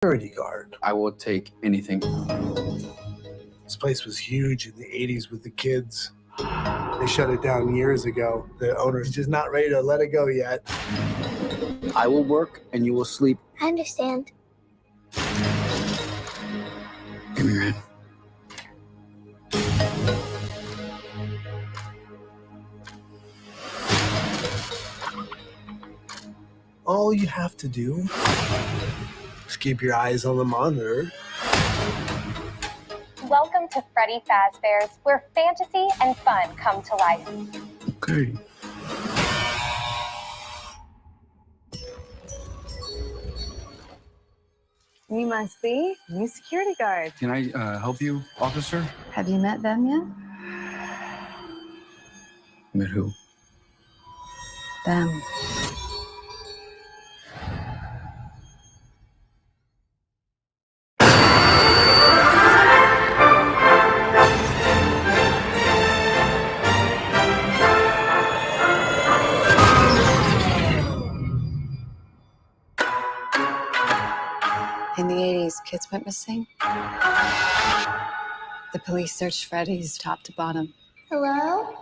security guard. I will take anything. This place was huge in the 80s with the kids. They shut it down years ago. The owner's just not ready to let it go yet. I will work and you will sleep. I understand. Give me your hand. All you have to do is keep your eyes on the monitor. Welcome to Freddy Fazbear's, where fantasy and fun come to life. Okay. You must be new security guard. Can I help you, officer? Have you met them yet? Met who? Them. In the 80s, kids went missing. The police searched Freddy's top to bottom. Hello?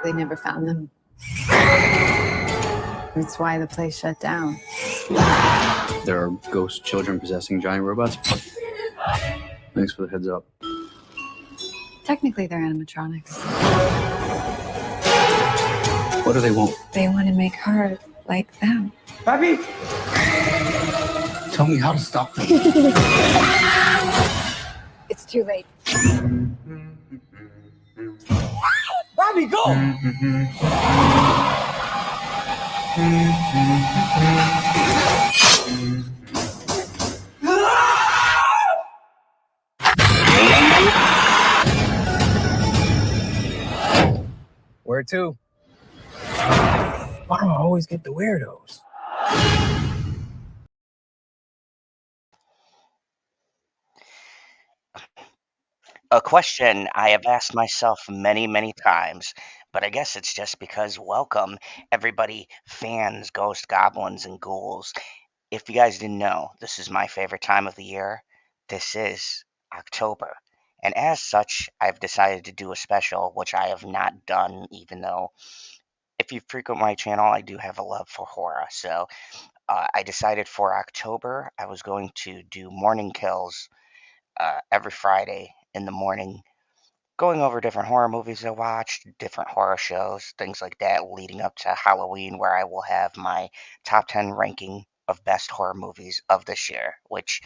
They never found them. That's why the place shut down. There are ghost children possessing giant robots. Thanks for the heads up. Technically, they're animatronics. What do they want? They want to make her like them. Bobby! Tell me how to stop them. It's too late. Bobby, go! Where to? Why do I always get the weirdos? A question I have asked myself many, many times, but I guess it's just because welcome, everybody, fans, ghosts, goblins, and ghouls. If you guys didn't know, this is my favorite time of the year. This is October. And as such, I've decided to do a special, which I have not done, even though if you frequent my channel, I do have a love for horror. So I decided for October, I was going to do morning kills every Friday in the morning, going over different horror movies I watched, different horror shows, things like that, leading up to Halloween, where I will have my top 10 ranking of best horror movies of this year, which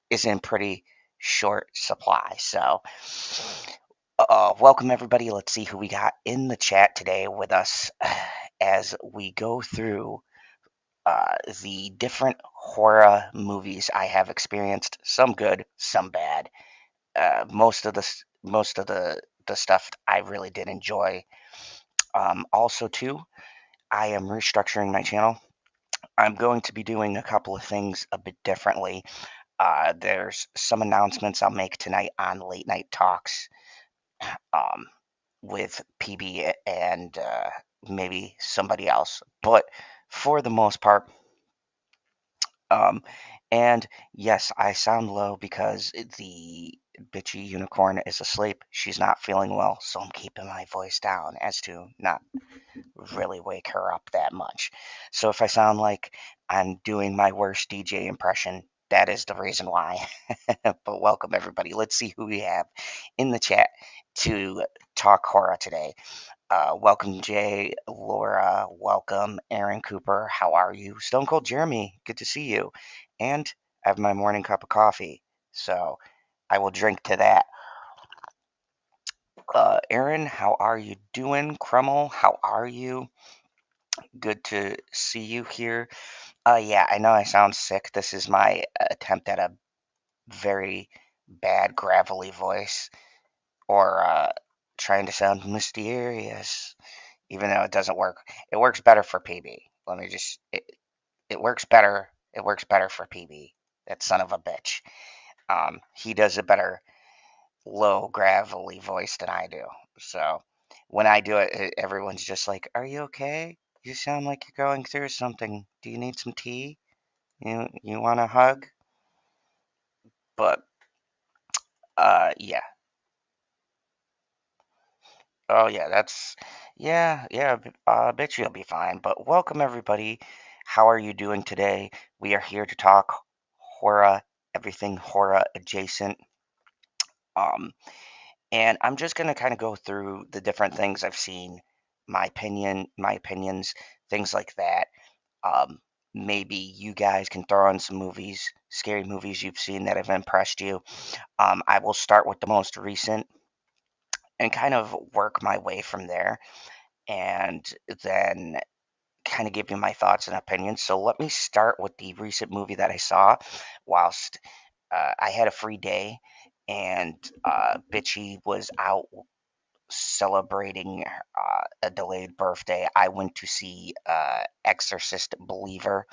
is in pretty short supply. So, welcome everybody. Let's see who we got in the chat today with us as we go through the different horror movies I have experienced. Some good, some bad. Most of the stuff I really did enjoy. Also, too, I am restructuring my channel. I'm going to be doing a couple of things a bit differently. There's some announcements I'll make tonight on Late Night Talks with PB and maybe somebody else. But for the most part, and yes, I sound low because the bitchy unicorn is asleep. She's not feeling well, so I'm keeping my voice down as to not really wake her up that much. So if I sound like I'm doing my worst DJ impression, that is the reason why. But welcome everybody. Let's see who we have in the chat to talk horror today. Welcome Jay, Laura, welcome Aaron Cooper. How are you? Stone Cold Jeremy, good to see you. And I have my morning cup of coffee, so I will drink to that. Aaron, how are you doing? Kreml, how are you? Good to see you here. Yeah, I know I sound sick. This is my attempt at a very bad gravelly voice, or trying to sound mysterious, even though it doesn't work. It works better for PB. Let me just, it works better. It works better for PB. That son of a bitch. He does a better low gravelly voice than I do. So when I do it, everyone's just like, "Are you okay? You sound like you're going through something. Do you need some tea?" You want a hug? But yeah. Oh yeah, I bet you'll be fine. But welcome everybody. How are you doing today? We are here to talk horror, everything horror adjacent. Um, and I'm just gonna kind of go through the different things I've seen, my opinions, things like that. Um, Maybe you guys can throw on some movies, scary movies you've seen that have impressed you. I will start with the most recent and kind of work my way from there, and then kind of give you my thoughts and opinions. So let me start with the recent movie that I saw whilst I had a free day and Bitchy was out celebrating a delayed birthday. I went to see Exorcist Believer.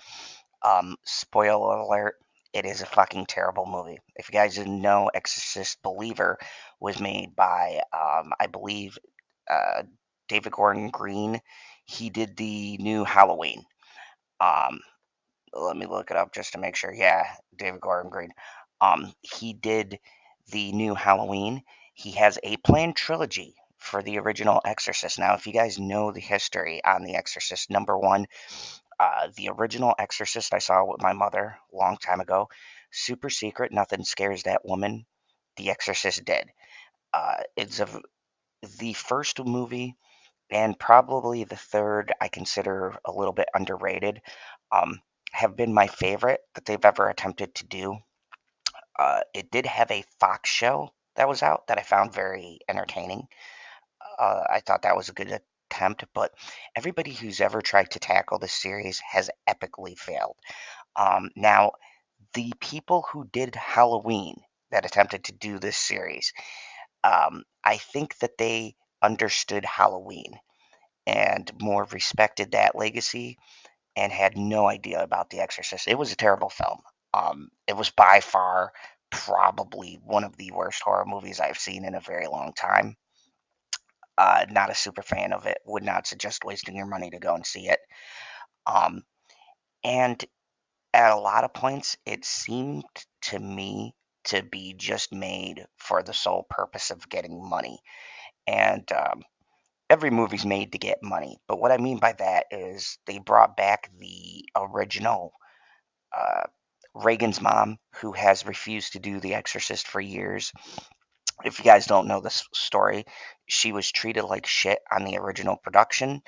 Spoiler alert, it is a fucking terrible movie. If you guys didn't know, Exorcist Believer was made by, I believe, uh, David Gordon Green. He did the new Halloween. Um, Let me look it up just to make sure. Yeah, David Gordon Green. He did the new Halloween. He has a planned trilogy for the original Exorcist. Now, if you guys know the history on the Exorcist, number one, the original Exorcist I saw with my mother a long time ago. Super secret, nothing scares that woman. The Exorcist did. It's the first movie and probably the third I consider a little bit underrated. Um, have been my favorite that they've ever attempted to do. It did have a Fox show that was out that I found very entertaining. I thought that was a good attempt, but everybody who's ever tried to tackle this series has epically failed. Now, the people who did Halloween that attempted to do this series, I think that they understood Halloween and more respected that legacy and had no idea about The Exorcist. It was a terrible film. It was by far probably one of the worst horror movies I've seen in a very long time. Not a super fan of it. Would not suggest wasting your money to go and see it. Um, and at a lot of points, it seemed to me to be just made for the sole purpose of getting money. And every movie's made to get money. But what I mean by that is they brought back the original uh, Reagan's mom, who has refused to do The Exorcist for years. If you guys don't know this story, she was treated like shit on the original production.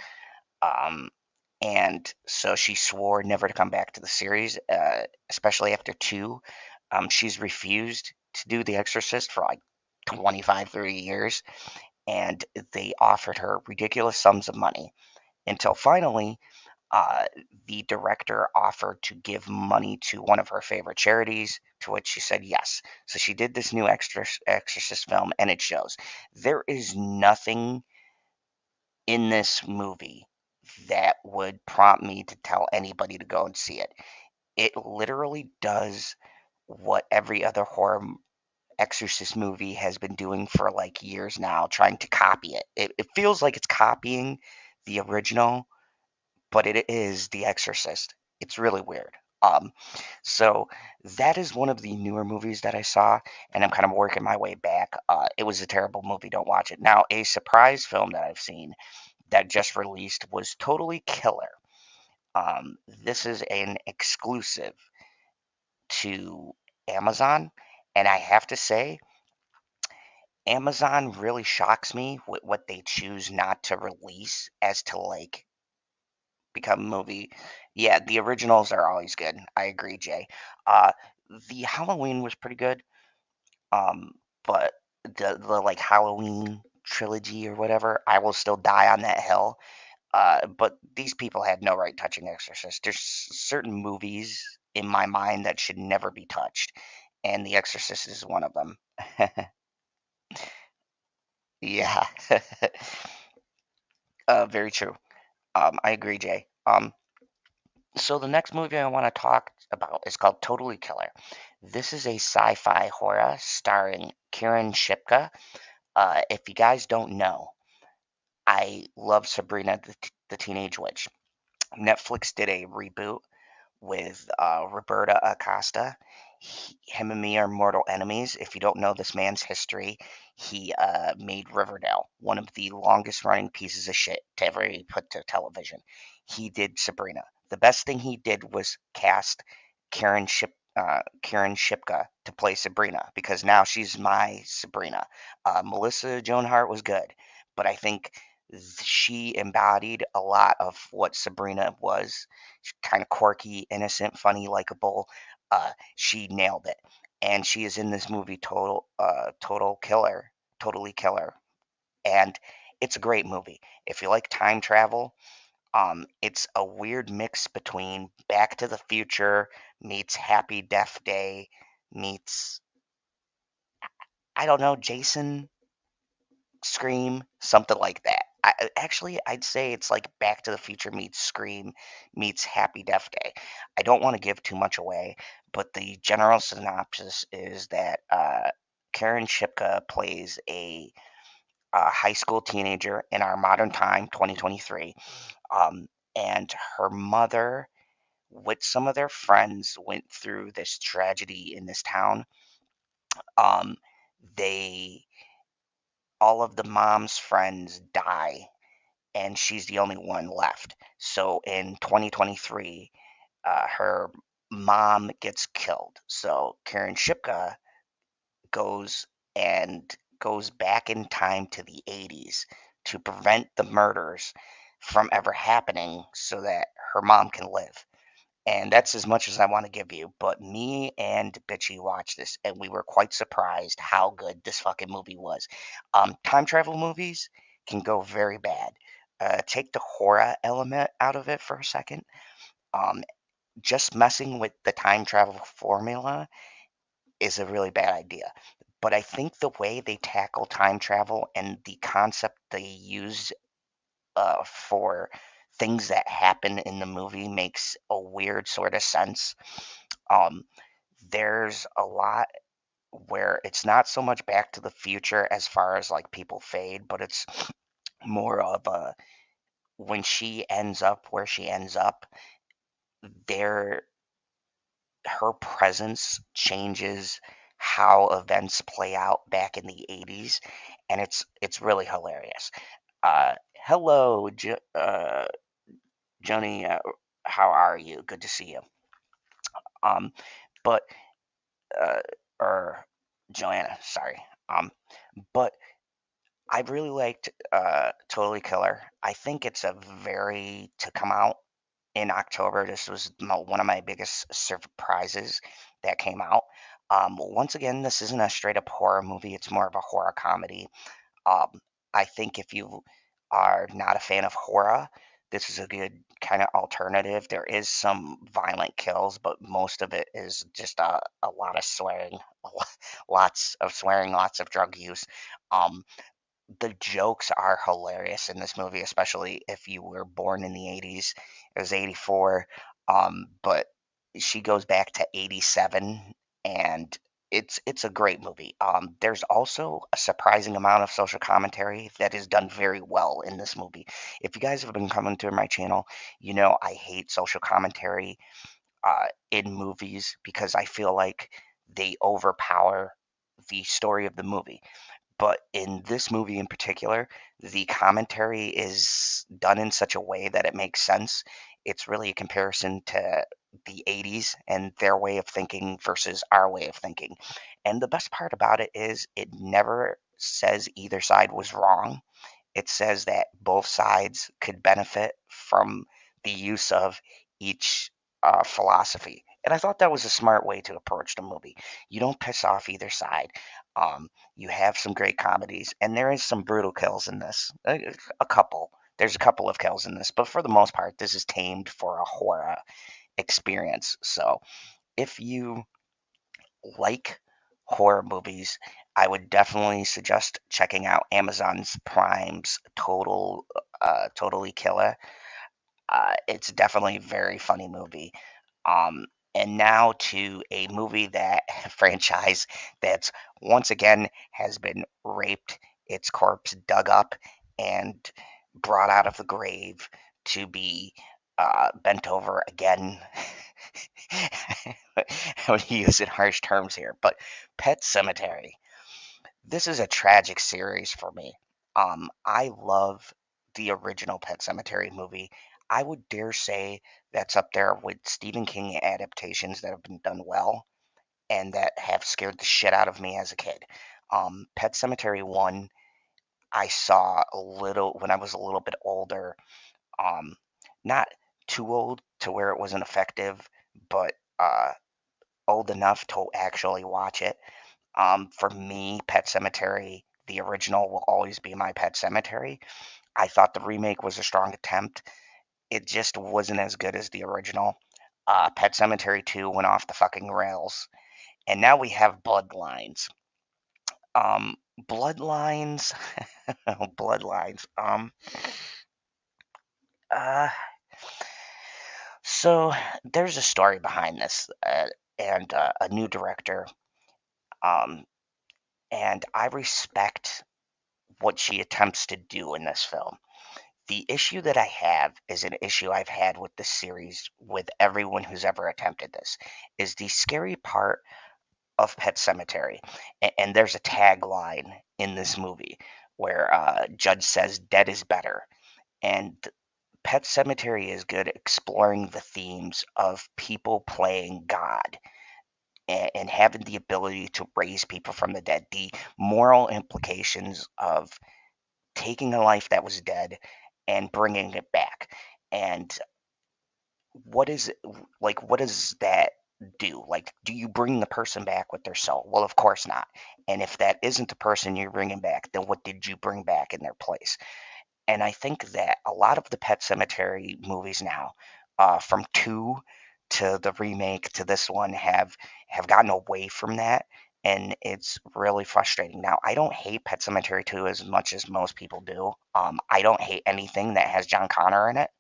Um, and so she swore never to come back to the series, especially after two. She's refused to do The Exorcist for like 25, 30 years, and they offered her ridiculous sums of money until finally uh, the director offered to give money to one of her favorite charities, to which she said yes. So she did this new Exorcist film, and it shows. There is nothing in this movie that would prompt me to tell anybody to go and see it. It literally does what every other horror Exorcist movie has been doing for like years now, trying to copy it. It feels like it's copying the original, but it is The Exorcist. It's really weird. Um, so that is one of the newer movies that I saw, and I'm kind of working my way back. It was a terrible movie. Don't watch it. Now, a surprise film that I've seen that just released was Totally Killer. This is an exclusive to Amazon, and I have to say, Amazon really shocks me with what they choose not to release as to like become a movie. Yeah, the originals are always good. I agree, Jay. Uh, the Halloween was pretty good, um, but the like Halloween trilogy or whatever, I will still die on that hill. But these people had no right touching Exorcist. There's certain movies in my mind that should never be touched, and The Exorcist is one of them. Yeah, very true. I agree, Jay. So the next movie I want to talk about is called Totally Killer. This is a sci-fi horror starring Kieran Shipka. If you guys don't know, I love Sabrina the Teenage Witch. Netflix did a reboot with Roberta Acosta. Him and me are mortal enemies. If you don't know this man's history, he made Riverdale, one of the longest running pieces of shit to ever be put to television. He did Sabrina. The best thing he did was cast Karen Shipka to play Sabrina, because now she's my Sabrina. Melissa Joan Hart was good, but I think she embodied a lot of what Sabrina was. Kind of quirky, innocent, funny, likable. She nailed it, and she is in this movie totally killer, and it's a great movie. If you like time travel, it's a weird mix between Back to the Future meets Happy Death Day meets, I don't know, Jason, Scream, something like that. I'd say it's like Back to the Future meets Scream meets Happy Death Day. I don't want to give too much away, but the general synopsis is that Karen Shipka plays a high school teenager in our modern time, 2023, and her mother, with some of their friends, went through this tragedy in this town. Um, they all of the mom's friends die, and she's the only one left. So in 2023, her mom gets killed. So Karen Shipka goes and goes back in time to the 80s to prevent the murders from ever happening so that her mom can live. And that's as much as I want to give you. But me and Bitchy watched this, and we were quite surprised how good this fucking movie was. Time travel movies can go very bad. Take the horror element out of it for a second. Um, just messing with the time travel formula is a really bad idea. But I think the way they tackle time travel and the concept they use for things that happen in the movie makes a weird sort of sense. Um, there's a lot where it's not so much Back to the Future as far as like people fade, but it's more of a, when she ends up where she ends up, there her presence changes how events play out back in the 80s, and it's really hilarious. Hello, Joni. How are you? Good to see you. Um, but or Joanna, sorry. But I really liked Totally Killer. I think it's a very to come out in October. This was one of my biggest surprises that came out. Once again, this isn't a straight up horror movie. It's more of a horror comedy. Um, I think if you are not a fan of horror, this is a good kind of alternative. There is some violent kills, but most of it is just a lot of swearing, lots of swearing, lots of drug use. Um, the jokes are hilarious in this movie, especially if you were born in the 80s. It was 84, but she goes back to 87, and it's a great movie. There's also a surprising amount of social commentary that is done very well in this movie. If you guys have been coming to my channel, you know I hate social commentary in movies because I feel like they overpower the story of the movie. But in this movie in particular, the commentary is done in such a way that it makes sense. It's really a comparison to the 80s and their way of thinking versus our way of thinking. And the best part about it is it never says either side was wrong. It says that both sides could benefit from the use of each philosophy. And I thought that was a smart way to approach the movie. You don't piss off either side. You have some great comedies, and there is some brutal kills in this. A couple. There's a couple of kills in this, but for the most part, this is tamed for a horror experience. So if you like horror movies, I would definitely suggest checking out Amazon's Prime's Totally Killer. It's definitely a very funny movie. And now to a movie that franchise that's once again has been raped, its corpse dug up and brought out of the grave to be bent over again I would use in harsh terms here, but Pet Cemetery. This is a tragic series for me. I love the original Pet Cemetery movie. I would dare say that's up there with Stephen King adaptations that have been done well and that have scared the shit out of me as a kid. Pet Cemetery 1, I saw a little when I was a little bit older. Um, Not too old to where it wasn't effective, but old enough to actually watch it. For me, Pet Cemetery, the original, will always be my Pet Cemetery. I thought the remake was a strong attempt. It just wasn't as good as the original. Pet Cemetery 2 went off the fucking rails. And now we have Bloodlines. Bloodlines. Bloodlines. Uh, so there's a story behind this, and a new director. Um, and I respect what she attempts to do in this film. The issue that I have is an issue I've had with this series with everyone who's ever attempted this is the scary part of Pet Cemetery. And there's a tagline in this movie where Judge says dead is better. And Pet Cemetery is good at exploring the themes of people playing God and having the ability to raise people from the dead, the moral implications of taking a life that was dead and bringing it back. And what is what does that do? Like, do you bring the person back with their soul? Well, of course not. And if that isn't the person you're bringing back, then what did you bring back in their place? And I think that a lot of the Pet Cemetery movies now, from 2 to the remake to this one, have gotten away from that, and it's really frustrating. Now, I don't hate Pet Cemetery 2 as much as most people do. I don't hate anything that has John Connor in it.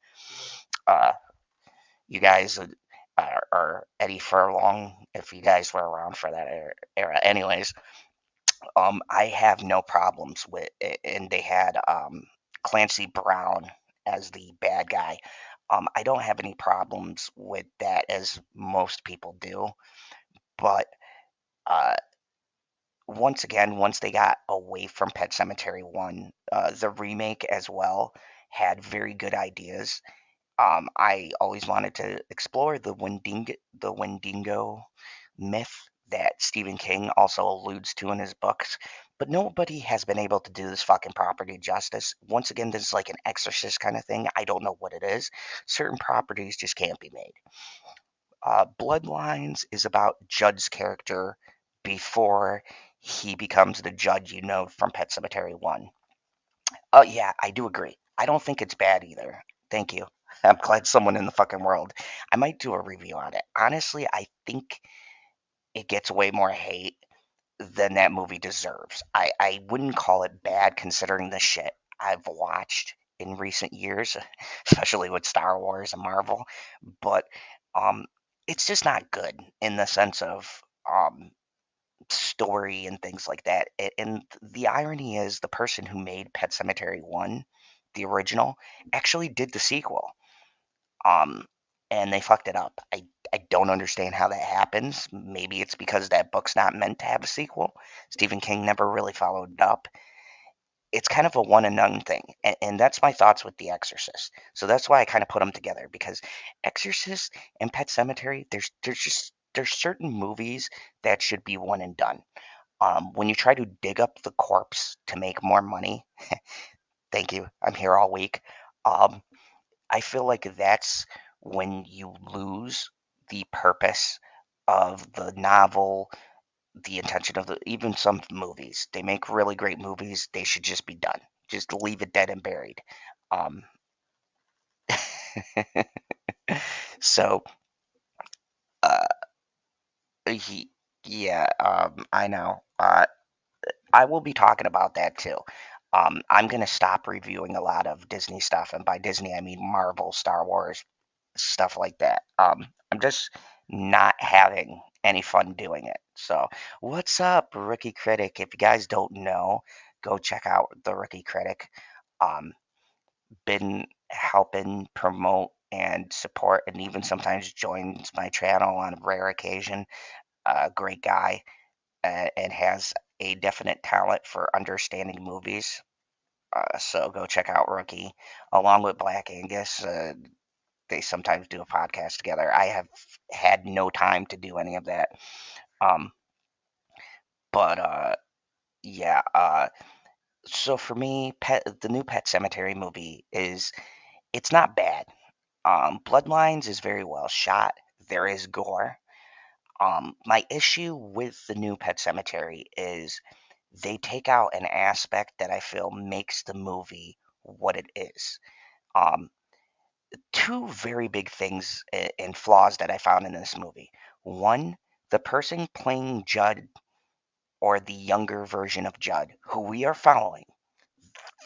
Uh, you guys are Eddie Furlong, if you guys were around for that era. Anyways, I have no problems with it, and they had Clancy Brown as the bad guy. I don't have any problems with that as most people do, but uh, once again, once they got away from Pet Cemetery 1, the remake as well had very good ideas. I always wanted to explore the Wendigo myth that Stephen King also alludes to in his books, but nobody has been able to do this fucking property justice. Once again, this is like an Exorcist kind of thing. I don't know what it is. Certain properties just can't be made. Bloodlines is about Judd's character before he becomes the Judd you know from Pet Cemetery 1. Oh, yeah, I do agree. I don't think it's bad either. Thank you. I'm glad someone in the fucking world. I might do a review on it. Honestly, I think it gets way more hate than that movie deserves. I wouldn't call it bad considering the shit I've watched in recent years, especially with Star Wars and Marvel, but um, it's just not good in the sense of story and things like that. And the irony is, the person who made Pet Cemetery 1, the original, actually did the sequel. Um, and they fucked it up. I don't understand how that happens. Maybe it's because that book's not meant to have a sequel. Stephen King never really followed it up. It's kind of a one and done thing. And that's my thoughts with The Exorcist. So that's why I kind of put them together, because Exorcist and Pet Cemetery, there's certain movies that should be one and done. When you try to dig up the corpse to make more money, thank you, I'm here all week. Um, I feel like that's when you lose the purpose of the novel, the intention of even some movies. They make really great movies. They should just be done. Just leave it dead and buried. Um, so, uh, yeah, I know. I will be talking about that too. I'm going to stop reviewing a lot of Disney stuff, and by Disney I mean Marvel, Star Wars, stuff like that. I'm just not having any fun doing it. So, what's up, Rookie Critic? If you guys don't know, go check out the Rookie Critic. Um, been helping promote and support, and even sometimes joins my channel on rare occasion. Great guy, and has a definite talent for understanding movies. So go check out Rookie, along with Black Angus. They sometimes do a podcast together. I have had no time to do any of that. Um, but yeah. So for me, the new Pet Cemetery movie it's not bad. Bloodlines is very well shot. There is gore. My issue with the new Pet Cemetery is they take out an aspect that I feel makes the movie what it is. Um, Two very big things and flaws that I found in this movie. One, the person playing Judd, or the younger version of Judd, who we are following,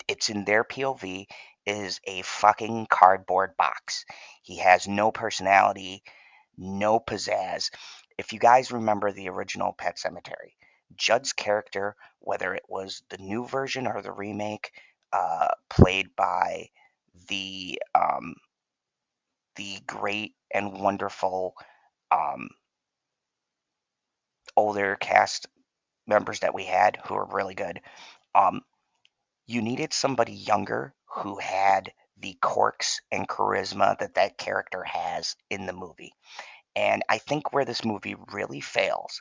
it's in their POV, is a fucking cardboard box. He has no personality, no pizzazz. If you guys remember the original Pet Cemetery, Judd's character, whether it was the new version or the remake, played by the um, the great and wonderful um, older cast members that we had who were really good. Um, you needed somebody younger who had the quirks and charisma that that character has in the movie. And I think where this movie really fails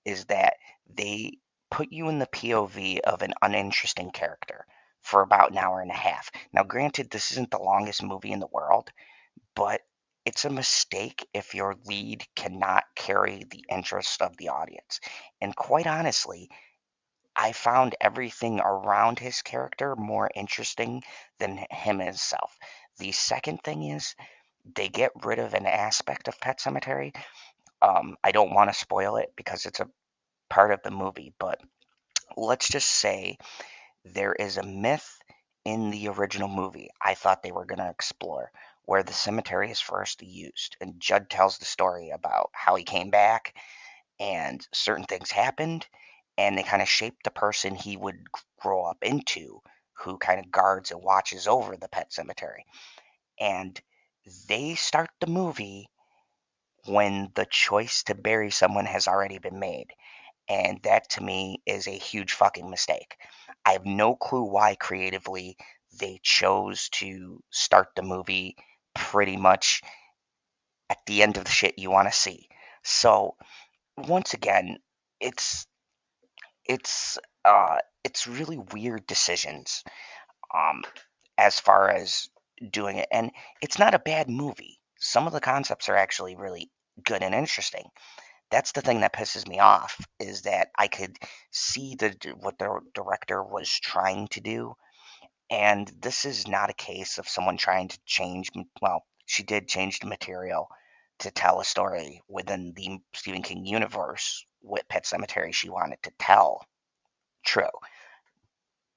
is that they put you in the POV of an uninteresting character for about an hour and a half. Now, granted, this isn't the longest movie in the world, but it's a mistake if your lead cannot carry the interest of the audience. And quite honestly, I found everything around his character more interesting than him himself. The second thing is they get rid of an aspect of Pet Cemetery. I don't want to spoil it because it's a part of the movie, but let's just say there is a myth in the original movie I thought they were going to explore where the cemetery is first used. And Judd tells the story about how he came back and certain things happened, and they kind of shaped the person he would grow up into, who kind of guards and watches over the pet cemetery. And they start the movie when the choice to bury someone has already been made. And that to me is a huge fucking mistake. I have no clue why creatively they chose to start the movie pretty much at the end of the shit you want to see. So once again, it's it's really weird decisions um as far as doing it, and it's not a bad movie. Some of the concepts are actually really good and interesting. That's the thing that pisses me off, is that I could see what the director was trying to do, and this is not a case of someone trying to change. Well, she did change the material to tell a story within the Stephen King universe with Pet Cemetery she wanted to tell. True.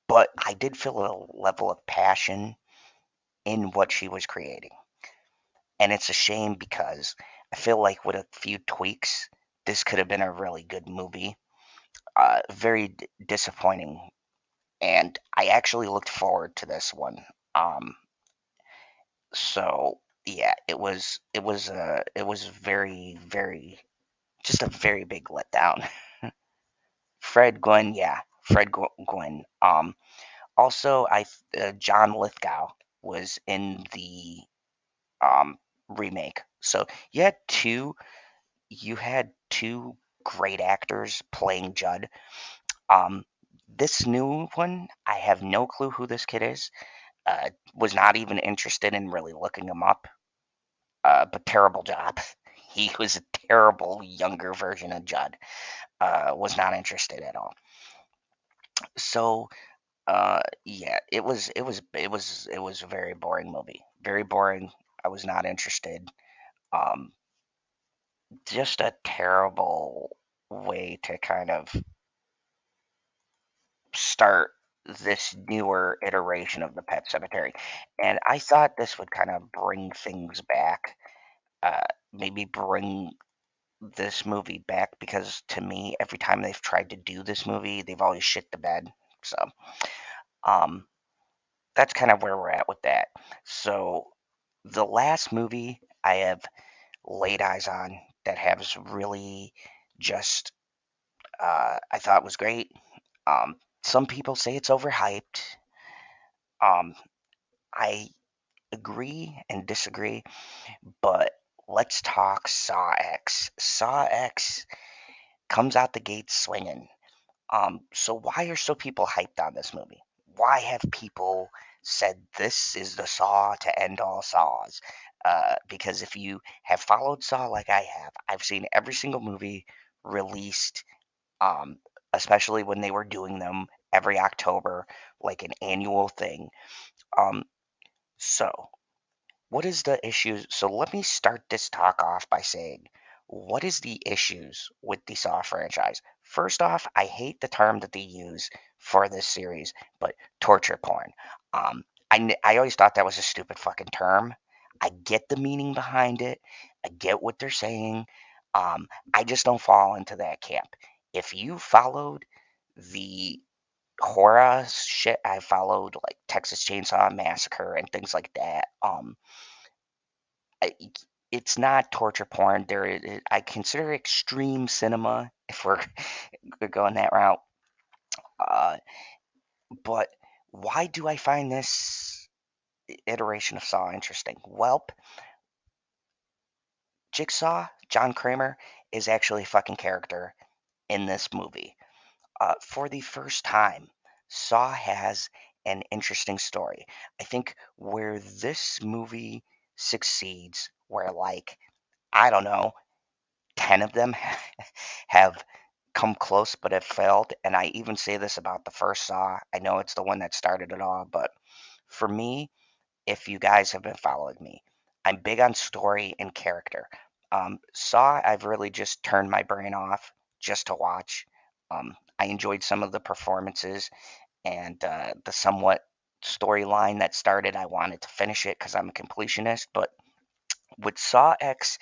But I did feel a level of passion in what she was creating. And it's a shame because I feel like with a few tweaks, this could have been a really good movie. Very disappointing. And I actually looked forward to this one. So yeah, it was very, very, just a very big letdown. Fred Gwynn, yeah, Fred Gwynn. Also, John Lithgow was in the um, remake. So you had two great actors playing Judd. Um, this new one, I have no clue who this kid is. Was not even interested in really looking him up. But terrible job. He was a terrible younger version of Judd. Was not interested at all. So yeah, it was a very boring movie. Very boring. I was not interested. Um, just a terrible way to kind of start this newer iteration of the Pet Cemetery. And I thought this would kind of bring things back, maybe bring this movie back, because to me, every time they've tried to do this movie, they've always shit the bed. So, um, that's kind of where we're at with that. So, The last movie I have laid eyes on that has really just I thought was great. Some people say it's overhyped. Um, I agree and disagree, but let's talk Saw X. Saw X comes out the gate swinging. So why are so people hyped on this movie? Why have people said this is the Saw to end all Saws? Because if you have followed Saw like I have, I've seen every single movie released, um, especially when they were doing them every October, like an annual thing. Um, so what is the issue? So let me start this talk off by saying, what is the issues with the Saw franchise? First off, I hate the term that they use for this series, but torture porn. I always thought that was a stupid fucking term. I get the meaning behind it. I get what they're saying. I just don't fall into that camp. If you followed the horror shit I followed, like Texas Chainsaw Massacre and things like that, I, it's not torture porn. I consider it extreme cinema if we're going that route. Uh, but why do I find this iteration of Saw interesting? Well, Jigsaw, John Kramer, is actually a fucking character in this movie. For the first time, Saw has an interesting story. I think where this movie succeeds, where like, I don't know, 10 of them have come close but have failed. And I even say this about the first Saw. I know it's the one that started it all, but for me, if you guys have been following me, I'm big on story and character. Saw, I've really just turned my brain off just to watch. I enjoyed some of the performances and the somewhat storyline that started. I wanted to finish it because I'm a completionist. But with Saw X,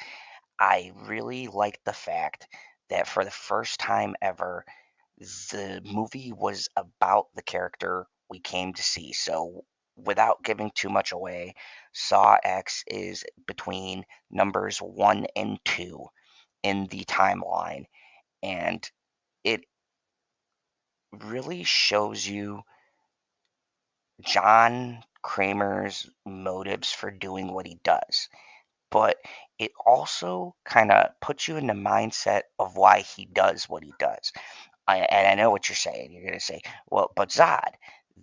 I really liked the fact that for the first time ever, the movie was about the character we came to see. So, without giving too much away, Saw X is between numbers 1 and 2 in the timeline, and it really shows you John Kramer's motives for doing what he does. But it also kind of puts you in the mindset of why he does what he does. And I know what you're saying. You're going to say, well, but Zod,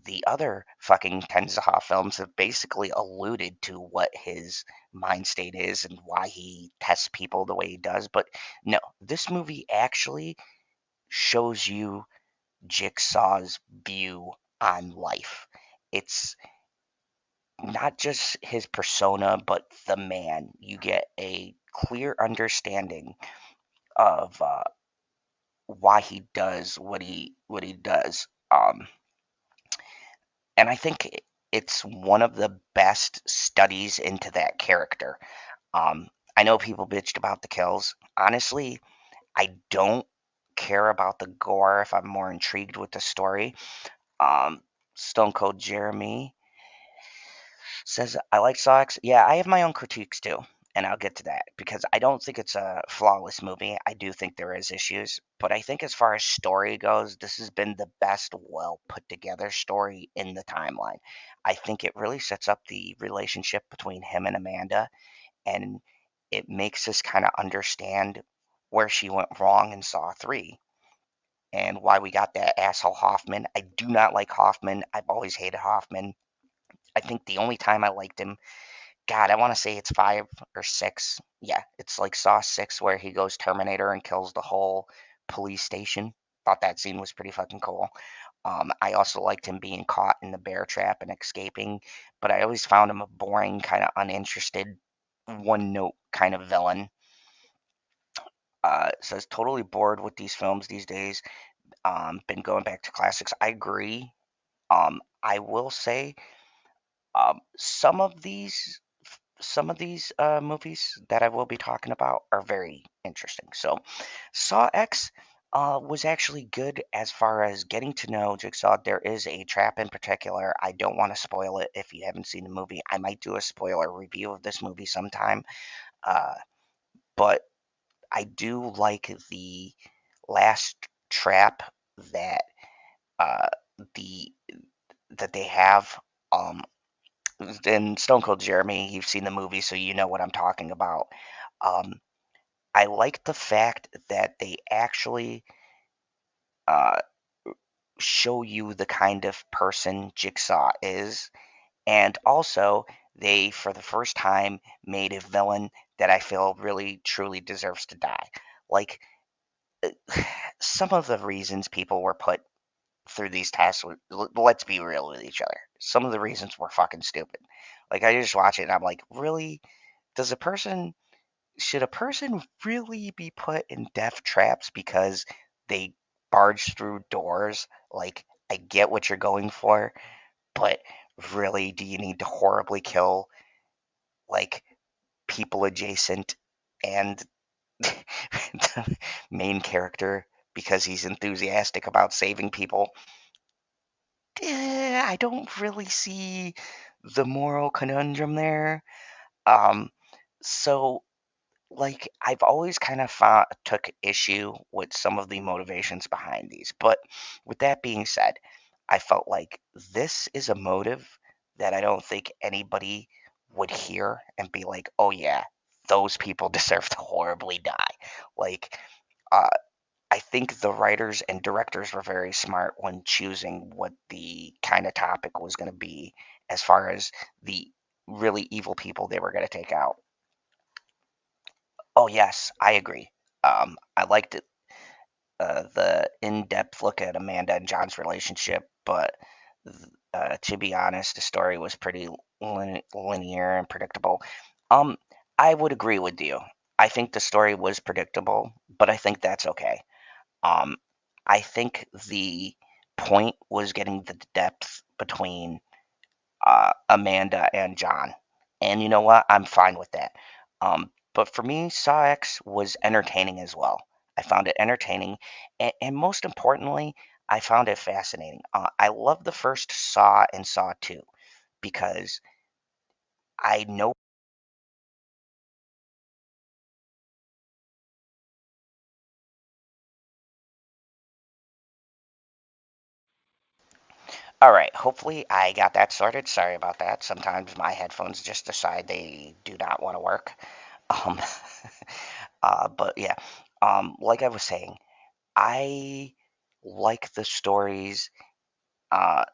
the other fucking 10 Zaha films have basically alluded to what his mind state is and why he tests people the way he does. But no, this movie actually shows you Jigsaw's view on life. It's not just his persona, but the man. You get a clear understanding of why he does what he does. And I think it's one of the best studies into that character. I know people bitched about the kills. Honestly, I don't care about the gore if I'm more intrigued with the story. Um, Stone Cold Jeremy says, I like Saw X. Yeah, I have my own critiques too, and I'll get to that because I don't think it's a flawless movie. I do think there is issues, but I think as far as story goes, this has been the best well put together story in the timeline. I think it really sets up the relationship between him and Amanda, and it makes us kind of understand where she went wrong in Saw 3 and why we got that asshole Hoffman. I do not like Hoffman. I've always hated Hoffman. I think the only time I liked him, God, I want to say it's 5 or 6. Yeah, it's like Saw 6 where he goes Terminator and kills the whole police station. Thought that scene was pretty fucking cool. I also liked him being caught in the bear trap and escaping, but I always found him a boring, kind of uninterested, one note kind of villain. Says totally bored with these films these days. Been going back to classics. I agree. I will say some of these movies that I will be talking about are very interesting. So, Saw X, was actually good as far as getting to know Jigsaw. There is a trap in particular. I don't want to spoil it if you haven't seen the movie. I might do a spoiler review of this movie sometime. Uh, but I do like the last trap that uh, the that they have. Um, in Stone Cold Jeremy, you've seen the movie, so you know what I'm talking about. Um, I like the fact that they actually uh, show you the kind of person Jigsaw is, and also they, for the first time, made a villain that I feel really truly deserves to die. Like some of the reasons people were put through these tests, let's be real with each other. Some of the reasons were fucking stupid. Like I just watch it and I'm like, really? Does a person should a person really be put in death traps because they barge through doors? Like, I get what you're going for, but really, do you need to horribly kill like people adjacent and the main character because he's enthusiastic about saving people? I don't really see the moral conundrum there. Um, so like I've always kind of took issue with some of the motivations behind these. But with that being said, I felt like this is a motive that I don't think anybody would hear and be like, "Oh yeah, those people deserve to horribly die." Like, uh, I think the writers and directors were very smart when choosing what the kind of topic was going to be as far as the really evil people they were going to take out. Oh yes, I agree. I liked it, the in-depth look at Amanda and John's relationship, but to be honest, the story was pretty linear and predictable. Um, I would agree with you. I think the story was predictable, but I think that's okay. Um, I think the point was getting the depth between Amanda and John. And you know what? I'm fine with that. But for me, Saw X was entertaining as well. I found it entertaining, and most importantly, I found it fascinating. I love the first Saw and Saw 2 because I know. All right, hopefully I got that sorted. Sorry about that. Sometimes my headphones just decide they do not want to work. Um, but yeah, like I was saying, I like the stories, uh,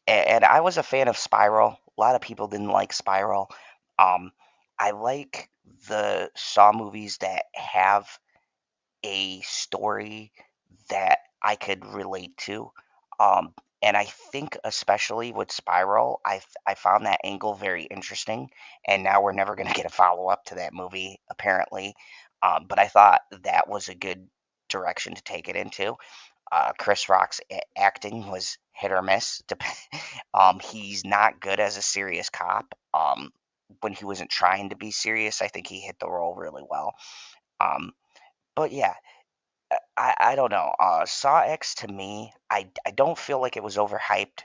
and I was a fan of Spiral. A lot of people didn't like Spiral. Um, I like the Saw movies that have a story that I could relate to. Um, and I think especially with Spiral, I found that angle very interesting. And now we're never going to get a follow up to that movie, apparently. But I thought that was a good direction to take it into. Chris Rock's acting was hit or miss. He's not good as a serious cop. When he wasn't trying to be serious, I think he hit the role really well. Um, but yeah, I don't know. Saw X to me, I don't feel like it was overhyped.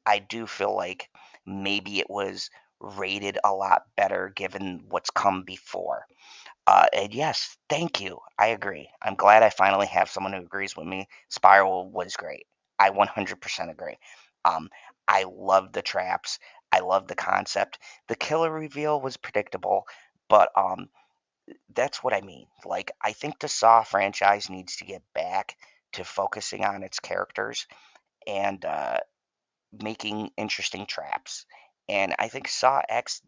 I do feel like maybe it was rated a lot better given what's come before. And yes, thank you. I agree. I'm glad I finally have someone who agrees with me. Spiral was great. I 100% agree. Um, I love the traps. I love the concept. The killer reveal was predictable, but that's what I mean. Like, I think the Saw franchise needs to get back to focusing on its characters and making interesting traps. And I think Saw X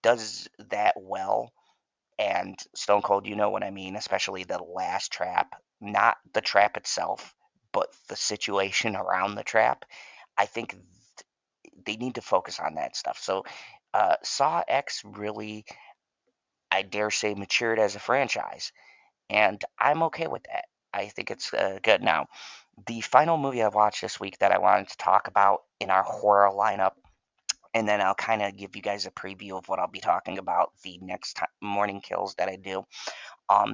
does that well. And Stone Cold, you know what I mean, especially the last trap, not the trap itself, but the situation around the trap. I think they need to focus on that stuff. So, Saw X really, I dare say, matured as a franchise. And I'm okay with that. I think it's good. Now, the final movie I watched this week that I wanted to talk about in our horror lineup and then I'll kind of give you guys a preview of what I'll be talking about the next morning kills that I do.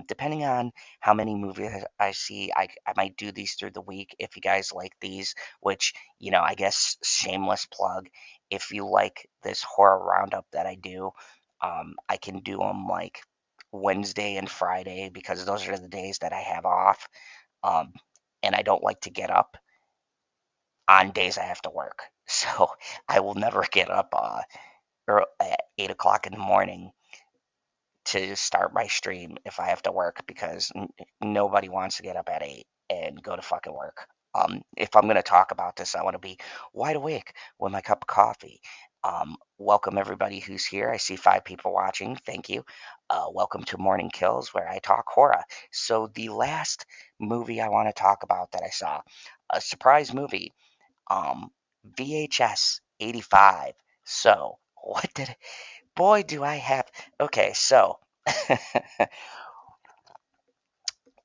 Depending on how many movies I see, I might do these through the week if you guys like these, which, I guess shameless plug. If you like this horror roundup that I do, I can do them like Wednesday and Friday because those are the days that I have off. Um, and I don't like to get up on days I have to work. So I will never get up at 8 o'clock in the morning to start my stream if I have to work because nobody wants to get up at 8 and go to fucking work. If I'm going to talk about this, I want to be wide awake with my cup of coffee. Welcome everybody who's here. I see 5 people watching. Thank you. Welcome to Morning Kills where I talk horror. So the last movie I want to talk about that I saw, a surprise movie, VHS 85. So what did boy do I have okay, so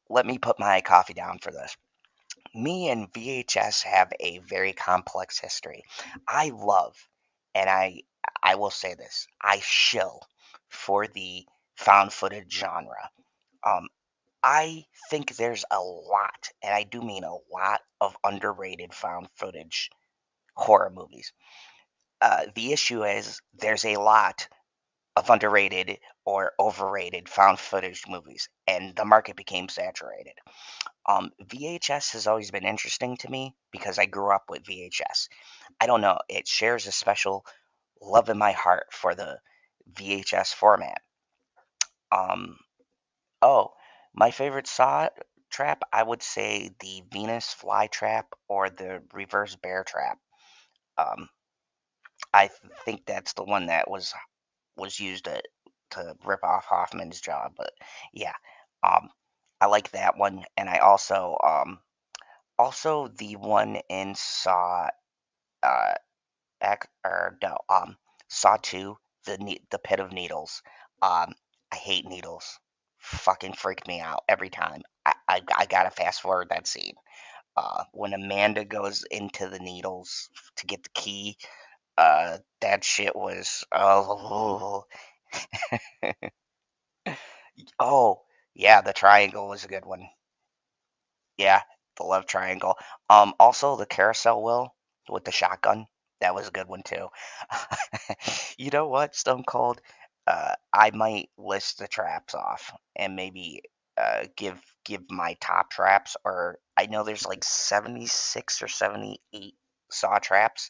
let me put my coffee down for this. Me and VHS have a very complex history. I love, and I will say this, I shill for the found footage genre. I think there's a lot, and I do mean a lot of underrated found footage horror movies. The issue is there's a lot of underrated or overrated found footage movies, and the market became saturated. VHS has always been interesting to me because I grew up with VHS. I don't know, it shares a special love in my heart for the VHS format. Um, oh, my favorite Saw trap, I would say the Venus flytrap or the reverse bear trap. Um, I think that's the one that was used to rip off Hoffman's jaw, but yeah, um, I like that one, and I also the one in Saw or no Saw 2, the Pit of Needles. I hate needles. Fucking freak me out every time. I gotta fast forward that scene. When Amanda goes into the needles to get the key, that shit was oh yeah, the triangle was a good one. Yeah, the love triangle. Also the carousel wheel with the shotgun. That was a good one too. You know what, Stone Cold? I might list the traps off and maybe give my top traps. Or I know there's like 76 or 78 saw traps.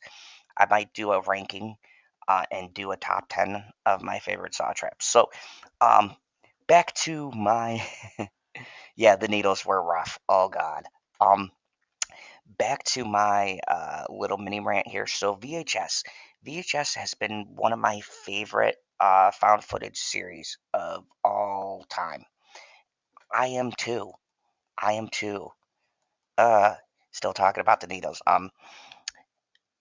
I might do a ranking and do a top 10 of my favorite saw traps. So, um, back to my yeah, the needles were rough. Oh God. Um, Back to my little mini rant here. So VHS has been one of my favorite found footage series of all time. I am too. I am too. Uh, Still talking about the needles.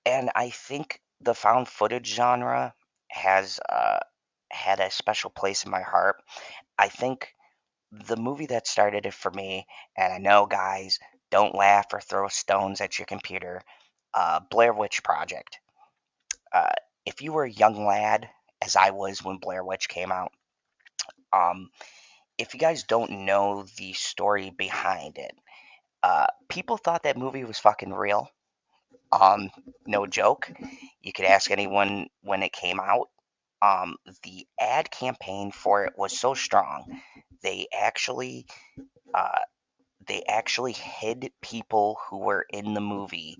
And I think the found footage genre has had a special place in my heart. I think the movie that started it for me, and I know, guys, don't laugh or throw stones at your computer, Blair Witch Project. Uh, if you were a young lad, as I was when Blair Witch came out, um, if you guys don't know the story behind it, people thought that movie was fucking real. Um, no joke. You could ask anyone when it came out. The ad campaign for it was so strong, they actually uh, they actually hid people who were in the movie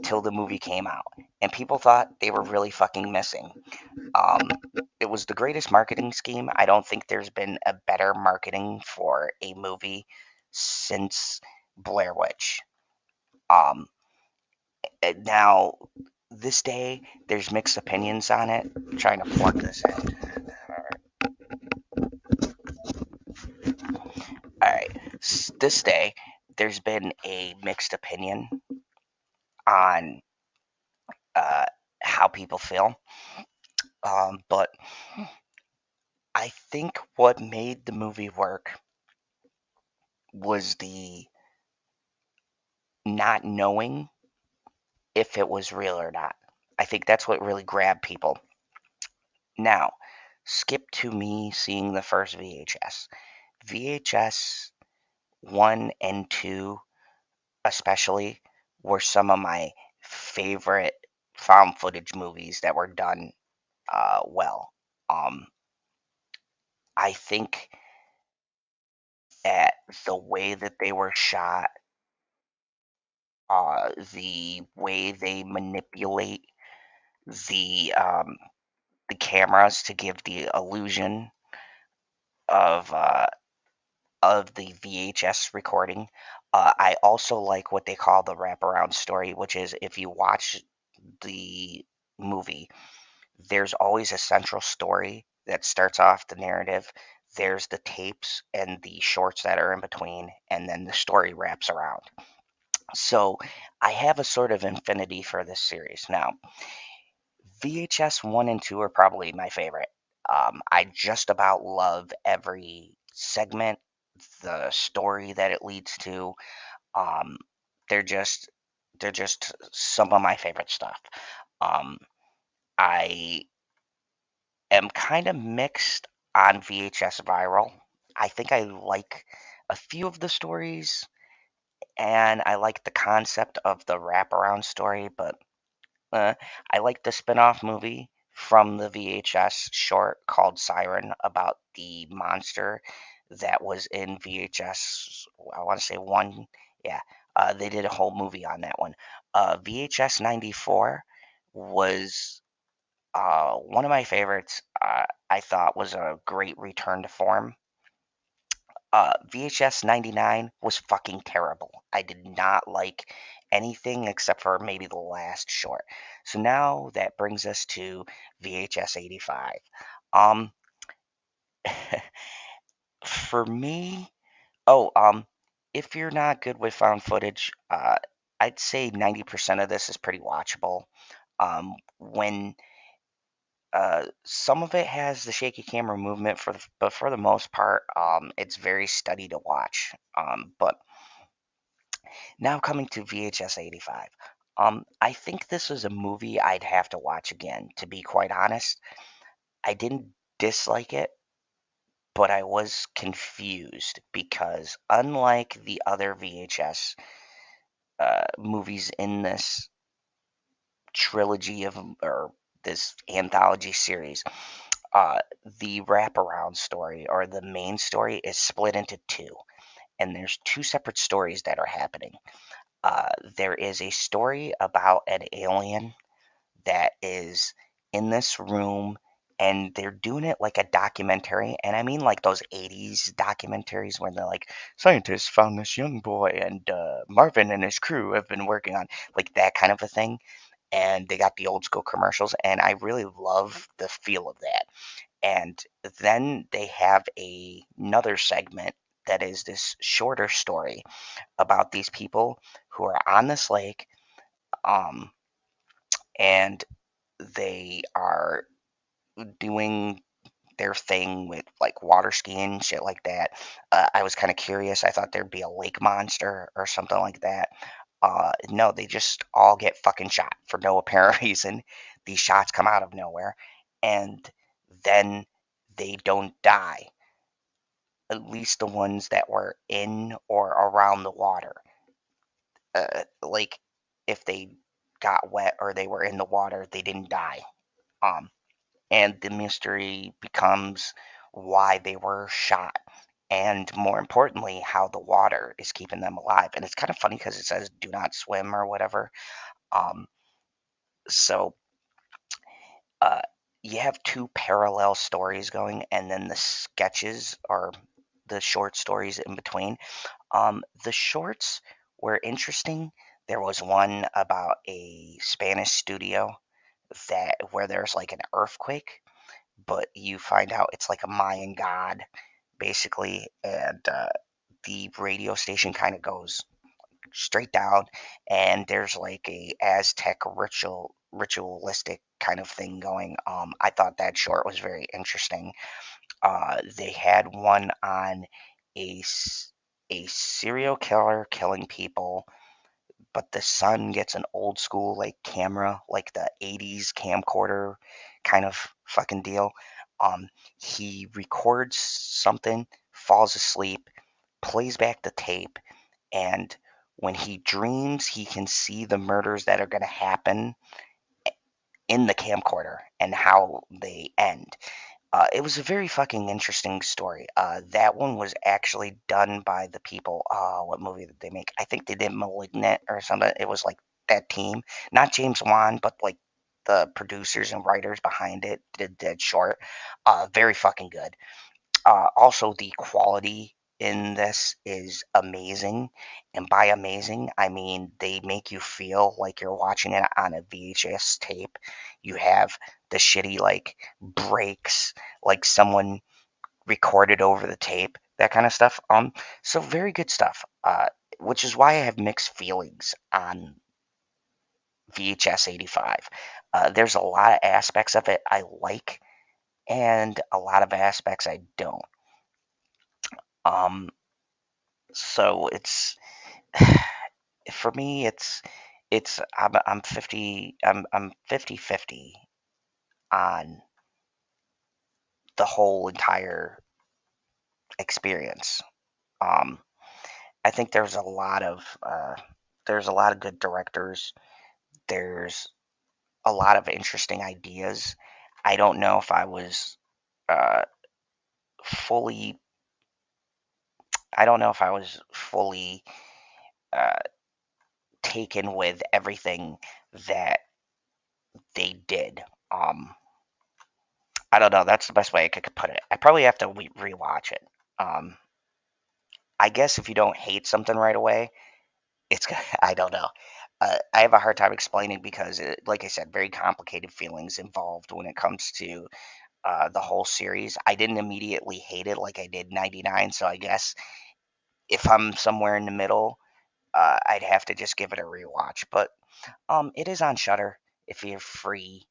till the movie came out, and people thought they were really fucking missing. Um, it was the greatest marketing scheme. I don't think there's been a better marketing for a movie since Blair Witch. Um, Now, this day, there's mixed opinions on it. I'm trying to plug this in. All right, this day, there's been a mixed opinion on how people feel. But I think what made the movie work was the not knowing if it was real or not. I think that's what really grabbed people. Now, skip to me seeing the first VHS. VHS 1 and 2, especially, were some of my favorite found footage movies that were done well. Um, I think that the way that they were shot, the way they manipulate the um, the cameras to give the illusion of the VHS recording. I also like what they call the wraparound story, which is if you watch the movie, there's always a central story that starts off the narrative. There's the tapes and the shorts that are in between, and then the story wraps around. So I have a sort of infinity for this series. Now, VHS 1 and 2 are probably my favorite. I just about love every segment, the story that it leads to. Um, they're just they're just some of my favorite stuff. Um, I am kind of mixed on VHS Viral. I think I like a few of the stories, and I like the concept of the wraparound story, but Uh, I like the spin-off movie from the VHS short called Siren about the monster that was in VHS. I want to say one. Yeah, they did a whole movie on that one. VHS 94 was one of my favorites. I thought was a great return to form. VHS 99 was fucking terrible. I did not like anything except for maybe the last short. So now that brings us to VHS 85. Um, for me, oh, if you're not good with found footage, I'd say 90% of this is pretty watchable. When some of it has the shaky camera movement, but for the most part, it's very steady to watch. But now coming to VHS 85. I think this was a movie I'd have to watch again, to be quite honest. I didn't dislike it, but I was confused because unlike the other VHS movies in this trilogy of, or this anthology series, uh, the wraparound story or the main story is split into two, and there's two separate stories that are happening. There is a story about an alien that is in this room, and they're doing it like a documentary. And I mean, like those 80s documentaries where they're like, scientists found this young boy, and Marvin and his crew have been working on, like, that kind of a thing. And they got the old school commercials, and I really love the feel of that. And then they have another segment that is this shorter story about these people who are on this lake, um, and they are doing their thing with like water skiing, shit like that. I was kind of curious. I thought there'd be a lake monster or something like that. No, they just all get fucking shot for no apparent reason. These shots come out of nowhere, and then they don't die. At least the ones that were in or around the water. Like if they got wet or they were in the water, they didn't die. Um, and the mystery becomes why they were shot, and more importantly, how the water is keeping them alive. And it's kind of funny because it says "do not swim" or whatever. Um, so uh, you have two parallel stories going, and then the sketches or the short stories in between. The shorts were interesting. There was one about a Spanish studio that where there's like an earthquake, but you find out it's like a Mayan god, basically, and the radio station kind of goes straight down, and there's like a Aztec ritualistic kind of thing going. I thought that short was very interesting. They had one on a serial killer killing people but the son gets an old school like camera, like the 80s camcorder kind of fucking deal. He records something, falls asleep, plays back the tape, and when he dreams, he can see the murders that are going to happen in the camcorder and how they end. It was a very fucking interesting story. That one was actually done by the people. What movie did they make? I think they did *Malignant* or something. It was like that team, not James Wan, but like the producers and writers behind it did that short. Very fucking good. Also, the quality in this is amazing. And by amazing, I mean they make you feel like you're watching it on a VHS tape. You have the shitty, like, breaks, like someone recorded over the tape, that kind of stuff. So very good stuff. Which is why I have mixed feelings on VHS 85. There's a lot of aspects of it I like, and a lot of aspects I don't. Um, so it's for me, I'm 50-50 on the whole entire experience. Um, I think there's a lot of good directors. There's a lot of interesting ideas. I don't know if I was uh, fully. I don't know if I was fully uh, taken with everything that they did. I don't know. That's the best way I could put it. I probably have to rewatch it. Um, I guess if you don't hate something right away, it's I don't know. I have a hard time explaining because, like I said, very complicated feelings involved when it comes to the whole series. I didn't immediately hate it like I did 99, so I guess if I'm somewhere in the middle, I'd have to just give it a rewatch. But it is on Shutter if you're free,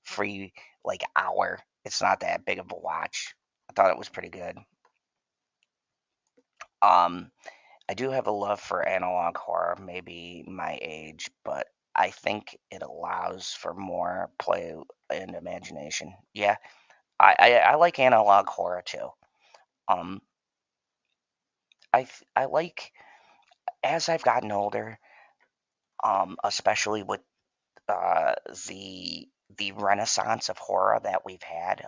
free like hour. It's not that big of a watch. I thought it was pretty good. Um, I do have a love for analog horror, maybe my age, but I think it allows for more play and imagination. Yeah, I like analog horror too. Um, I like as I've gotten older, especially with uh, the the renaissance of horror that we've had,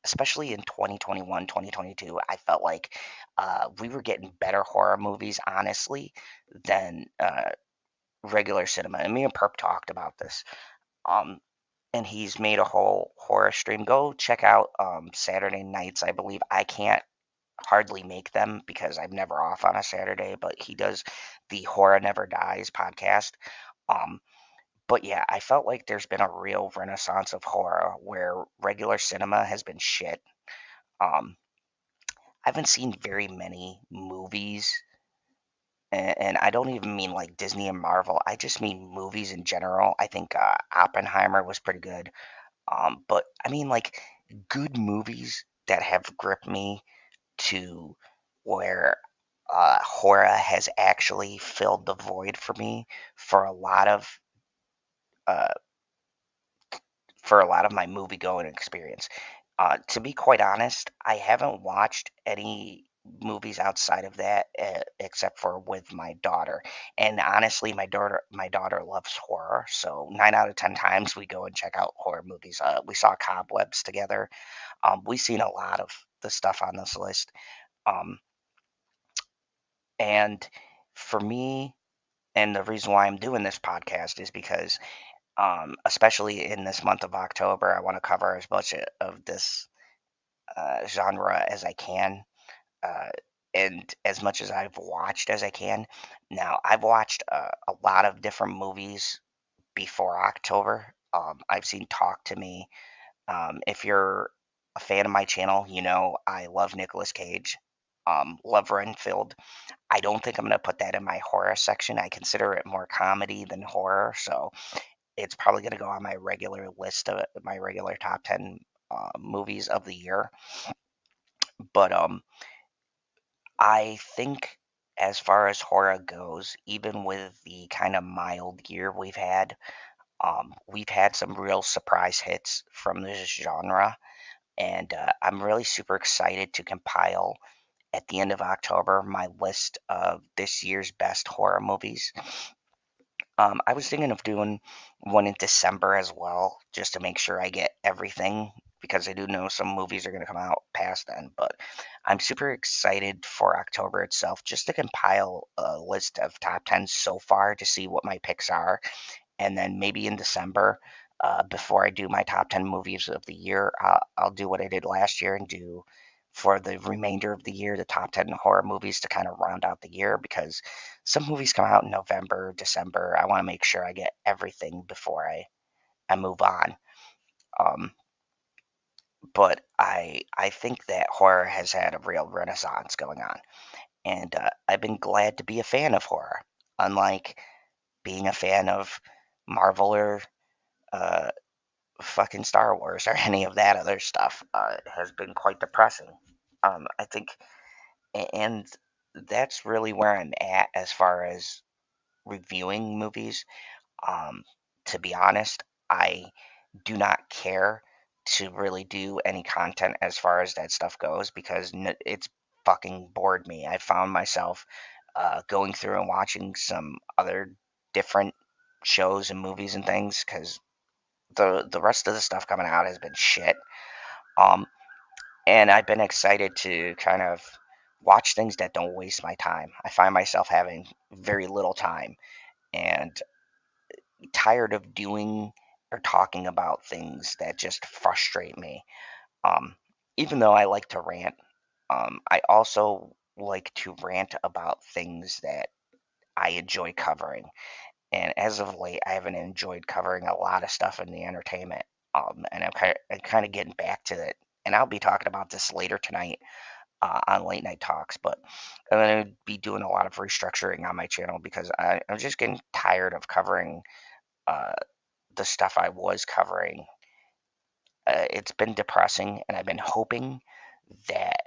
especially in 2021, 2022. I felt like we were getting better horror movies, honestly, than regular cinema. And me and Perp talked about this. Um, and he's made a whole horror stream. Go check out Saturday nights, I believe. I can't hardly make them because I'm never off on a Saturday, but he does the Horror Never Dies podcast. Um, but yeah, I felt like there's been a real renaissance of horror where regular cinema has been shit. Um, I haven't seen very many movies, and I don't even mean like Disney and Marvel. I just mean movies in general. I think Oppenheimer was pretty good. But I mean like good movies that have gripped me to where horror has actually filled the void for me for a lot of uh, my movie going experience. To be quite honest, I haven't watched any movies outside of that except for with my daughter. And honestly, my daughter loves horror, so 9 out of 10 times we go and check out horror movies. We saw Cobwebs together. We've seen a lot of the stuff on this list. Um, and for me, and the reason why I'm doing this podcast is because especially in this month of October, I want to cover as much of this genre as I can, uh, and as much as I've watched as I can. Now, I've watched a lot of different movies before October. I've seen Talk to Me. If you're a fan of my channel, you know I love Nicolas Cage. Love Renfield. I don't think I'm going to put that in my horror section. I consider it more comedy than horror, so it's probably going to go on my regular list of my regular top 10 movies of the year. But I think as far as horror goes, even with the kind of mild year we've had some real surprise hits from this genre, and I'm really super excited to compile at the end of October my list of this year's best horror movies. I was thinking of doing one in December as well, just to make sure I get everything, because I do know some movies are going to come out past then. But I'm super excited for October itself, just to compile a list of top 10 so far to see what my picks are. And then maybe in December, before I do my top 10 movies of the year, I'll do what I did last year and do for the remainder of the year the top 10 horror movies to kind of round out the year, because some movies come out in November, December. I want to make sure I get everything before I move on. Um, but I think that horror has had a real renaissance going on, and I've been glad to be a fan of horror, unlike being a fan of Marvel or uh, fucking Star Wars or any of that other stuff. Has been quite depressing. I think, and that's really where I'm at as far as reviewing movies. Um, to be honest, I do not care to really do any content as far as that stuff goes, because it's fucking bored me. I found myself going through and watching some other different shows and movies and things, because the rest of the stuff coming out has been shit. Um, and I've been excited to kind of watch things that don't waste my time. I find myself having very little time and tired of doing or talking about things that just frustrate me. Um, Even though I like to rant, I also like to rant about things that I enjoy covering. And as of late, I haven't enjoyed covering a lot of stuff in the entertainment. And I'm kind of getting back to it. And I'll be talking about this later tonight on Late Night Talks. But I'm going to be doing a lot of restructuring on my channel, because I'm just getting tired of covering uh, the stuff I was covering. It's been depressing, and I've been hoping that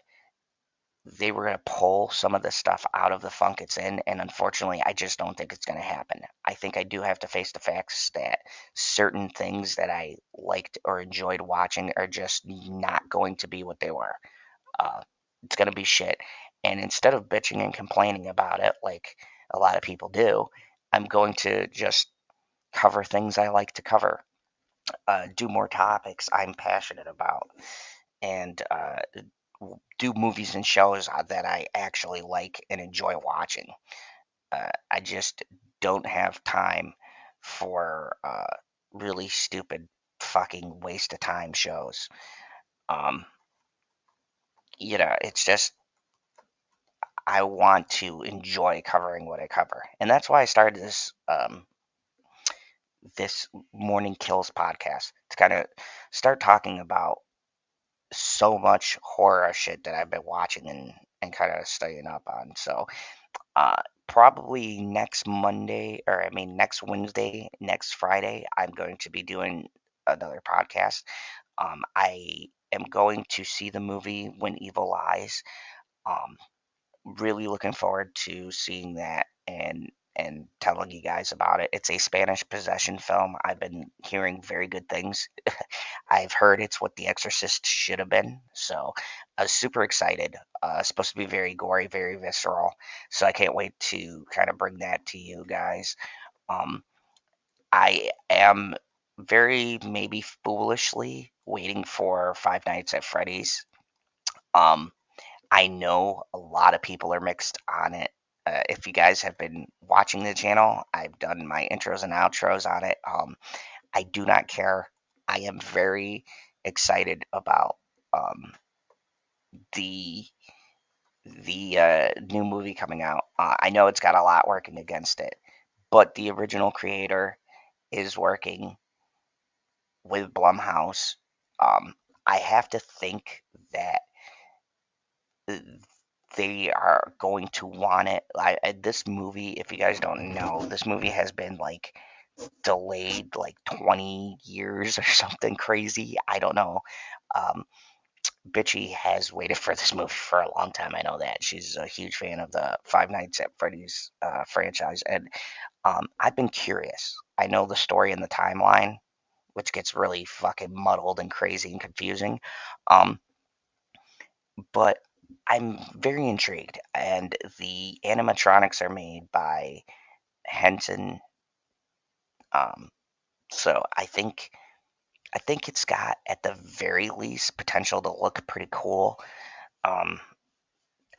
they were going to pull some of the stuff out of the funk it's in, and unfortunately, I just don't think it's going to happen. I think I do have to face the facts that certain things that I liked or enjoyed watching are just not going to be what they were. Uh, it's going to be shit. And instead of bitching and complaining about it like a lot of people do, I'm going to just cover things I like to cover, do more topics I'm passionate about, and do movies and shows that I actually like and enjoy watching. I just don't have time for really stupid fucking waste of time shows. Um, it's just I want to enjoy covering what I cover, and that's why I started this Morning Kills podcast, to kind of start talking about so much horror shit that I've been watching and kind of studying up on. So uh, probably next Monday, or I mean next Wednesday, next Friday, I'm going to be doing another podcast. I am going to see the movie When Evil Lies. Um, Really looking forward to seeing that and telling you guys about it. It's a Spanish possession film. I've been hearing very good things. I've heard it's what The Exorcist should have been, so I was super excited. It's supposed to be very gory, very visceral, so I can't wait to kind of bring that to you guys. Um, I am very maybe foolishly waiting for Five Nights at Freddy's. Um, I know a lot of people are mixed on it. If you guys have been watching the channel, I've done my intros and outros on it. I do not care. I am very excited about the new movie coming out. I know it's got a lot working against it, but the original creator is working with Blumhouse. I have to think that they are going to want it. This movie, if you guys don't know, this movie has been like delayed like 20 years or something crazy. I don't know. Um, Bitchy has waited for this movie for a long time. I know that. She's a huge fan of the Five Nights at Freddy's franchise. And I've been curious. I know the story and the timeline, which gets really fucking muddled and crazy and confusing. Um, but I'm very intrigued. And the animatronics are made by Henson. Um, so I think it's got, at the very least, potential to look pretty cool. Um,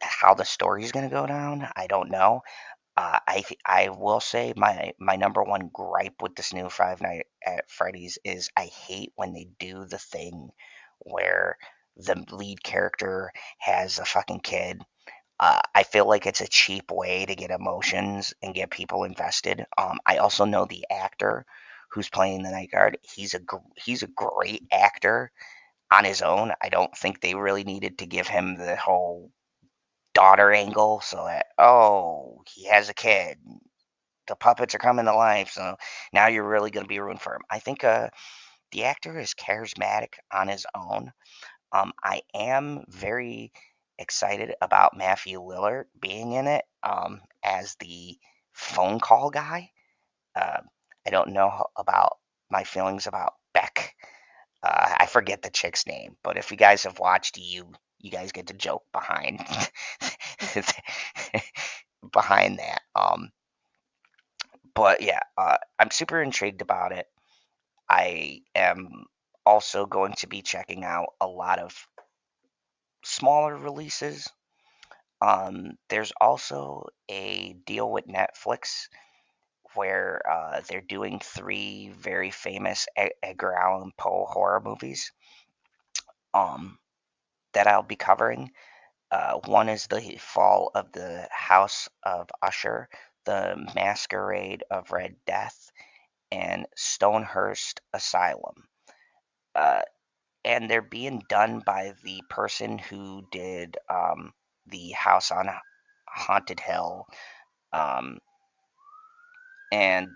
how the story's going to go down, I don't know. I will say my number one gripe with this new Five Night at Freddy's is I hate when they do the thing where the lead character has a fucking kid. I feel like it's a cheap way to get emotions and get people invested. I also know the actor who's playing the night guard. He's a great actor on his own. I don't think they really needed to give him the whole daughter angle so that, oh, he has a kid, the puppets are coming to life, so now you're really going to be rooting for him. I think the actor is charismatic on his own. I am very excited about Matthew Lillard being in it as the phone call guy. uh, I don't know about my feelings about Beck. I forget the chick's name, but if you guys have watched, you guys get the joke behind behind that. But yeah, I'm super intrigued about it. I am also going to be checking out a lot of smaller releases. There's also a deal with Netflix where they're doing three very famous Edgar Allan Poe horror movies that I'll be covering. One is The Fall of the House of Usher, The Masquerade of Red Death, and Stonehurst Asylum. Uh, and they're being done by the person who did The House on Haunted Hill, um, and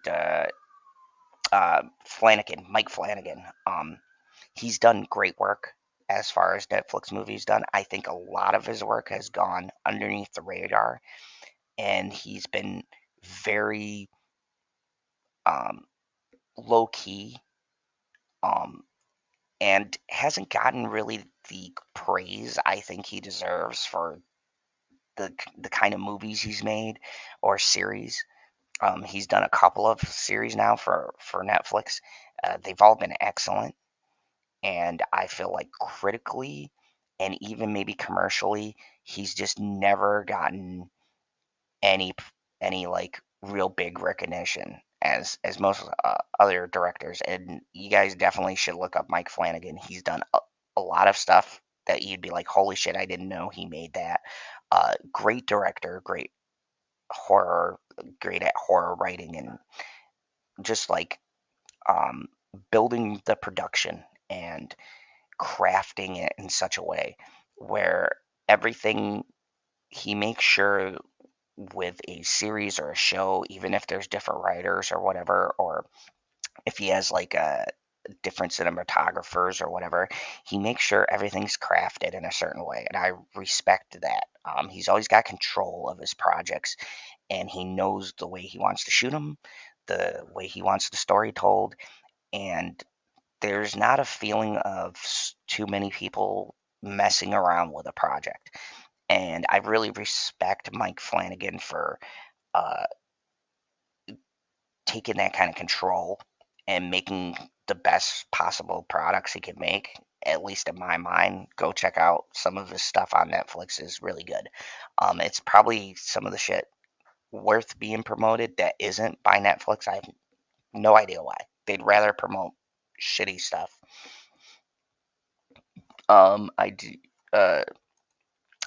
Mike Flanagan. He's done great work as far as Netflix movies done. I think a lot of his work has gone underneath the radar, and he's been very low key, and hasn't gotten really the praise I think he deserves for the kind of movies he's made or series. He's done a couple of series now for Netflix. They've all been excellent, and I feel like critically and even maybe commercially, he's just never gotten any like real big recognition as most other directors. And you guys definitely should look up Mike Flanagan. He's done a lot of stuff that you'd be like, holy shit, I didn't know he made that. Great director, great horror, great at horror writing, and just like um, building the production and crafting it in such a way where everything he makes sure with a series or a show, even if there's different writers or whatever, or if he has like a different cinematographers or whatever, he makes sure everything's crafted in a certain way, and I respect that. He's always got control of his projects, and he knows the way he wants to shoot them, the way he wants the story told, and there's not a feeling of too many people messing around with a project. And I really respect Mike Flanagan for uh, taking that kind of control and making the best possible products he could make. At least in my mind, go check out some of his stuff on Netflix is really good. It's probably some of the shit worth being promoted that isn't by Netflix. I have no idea why. They'd rather promote shitty stuff. I do. Uh,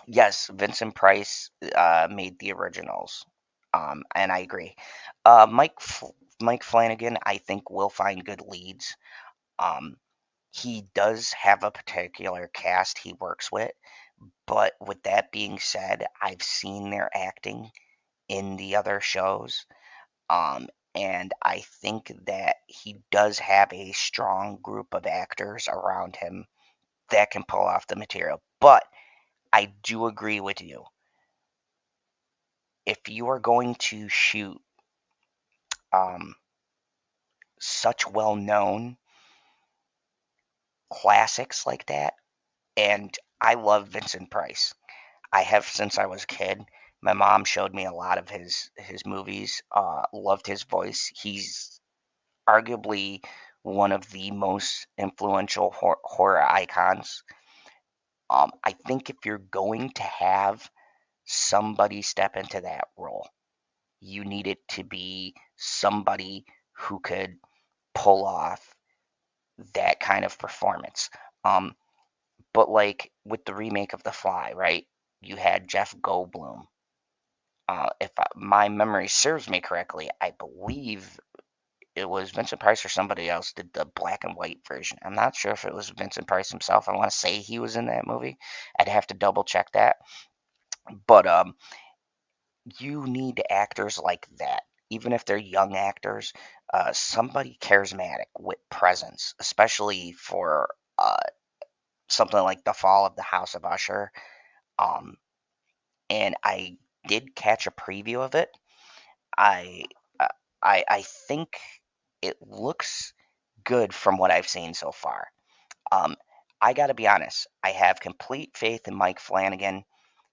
yes, Vincent Price made the originals, and I agree. Mike Flanagan, I think, will find good leads. Um, he does have a particular cast he works with, but with that being said, I've seen their acting in the other shows, um, and I think that he does have a strong group of actors around him that can pull off the material. But I do agree with you. If you are going to shoot such well-known classics like that, and I love Vincent Price. I have since I was a kid. My mom showed me a lot of his movies. Loved his voice. He's arguably one of the most influential horror icons. I think if you're going to have somebody step into that role, you need it to be somebody who could pull off that kind of performance. But like with the remake of The Fly, right? You had Jeff Goldblum. If my memory serves me correctly, I believe it was Vincent Price or somebody else did the black and white version. I'm not sure if it was Vincent Price himself. I want to say he was in that movie. I'd have to double check that. But you need actors like that, even if they're young actors. Somebody charismatic with presence, especially for something like The Fall of the House of Usher. Um, and I did catch a preview of it. I uh, I think it looks good from what I've seen so far. Um, I got to be honest. I have complete faith in Mike Flanagan.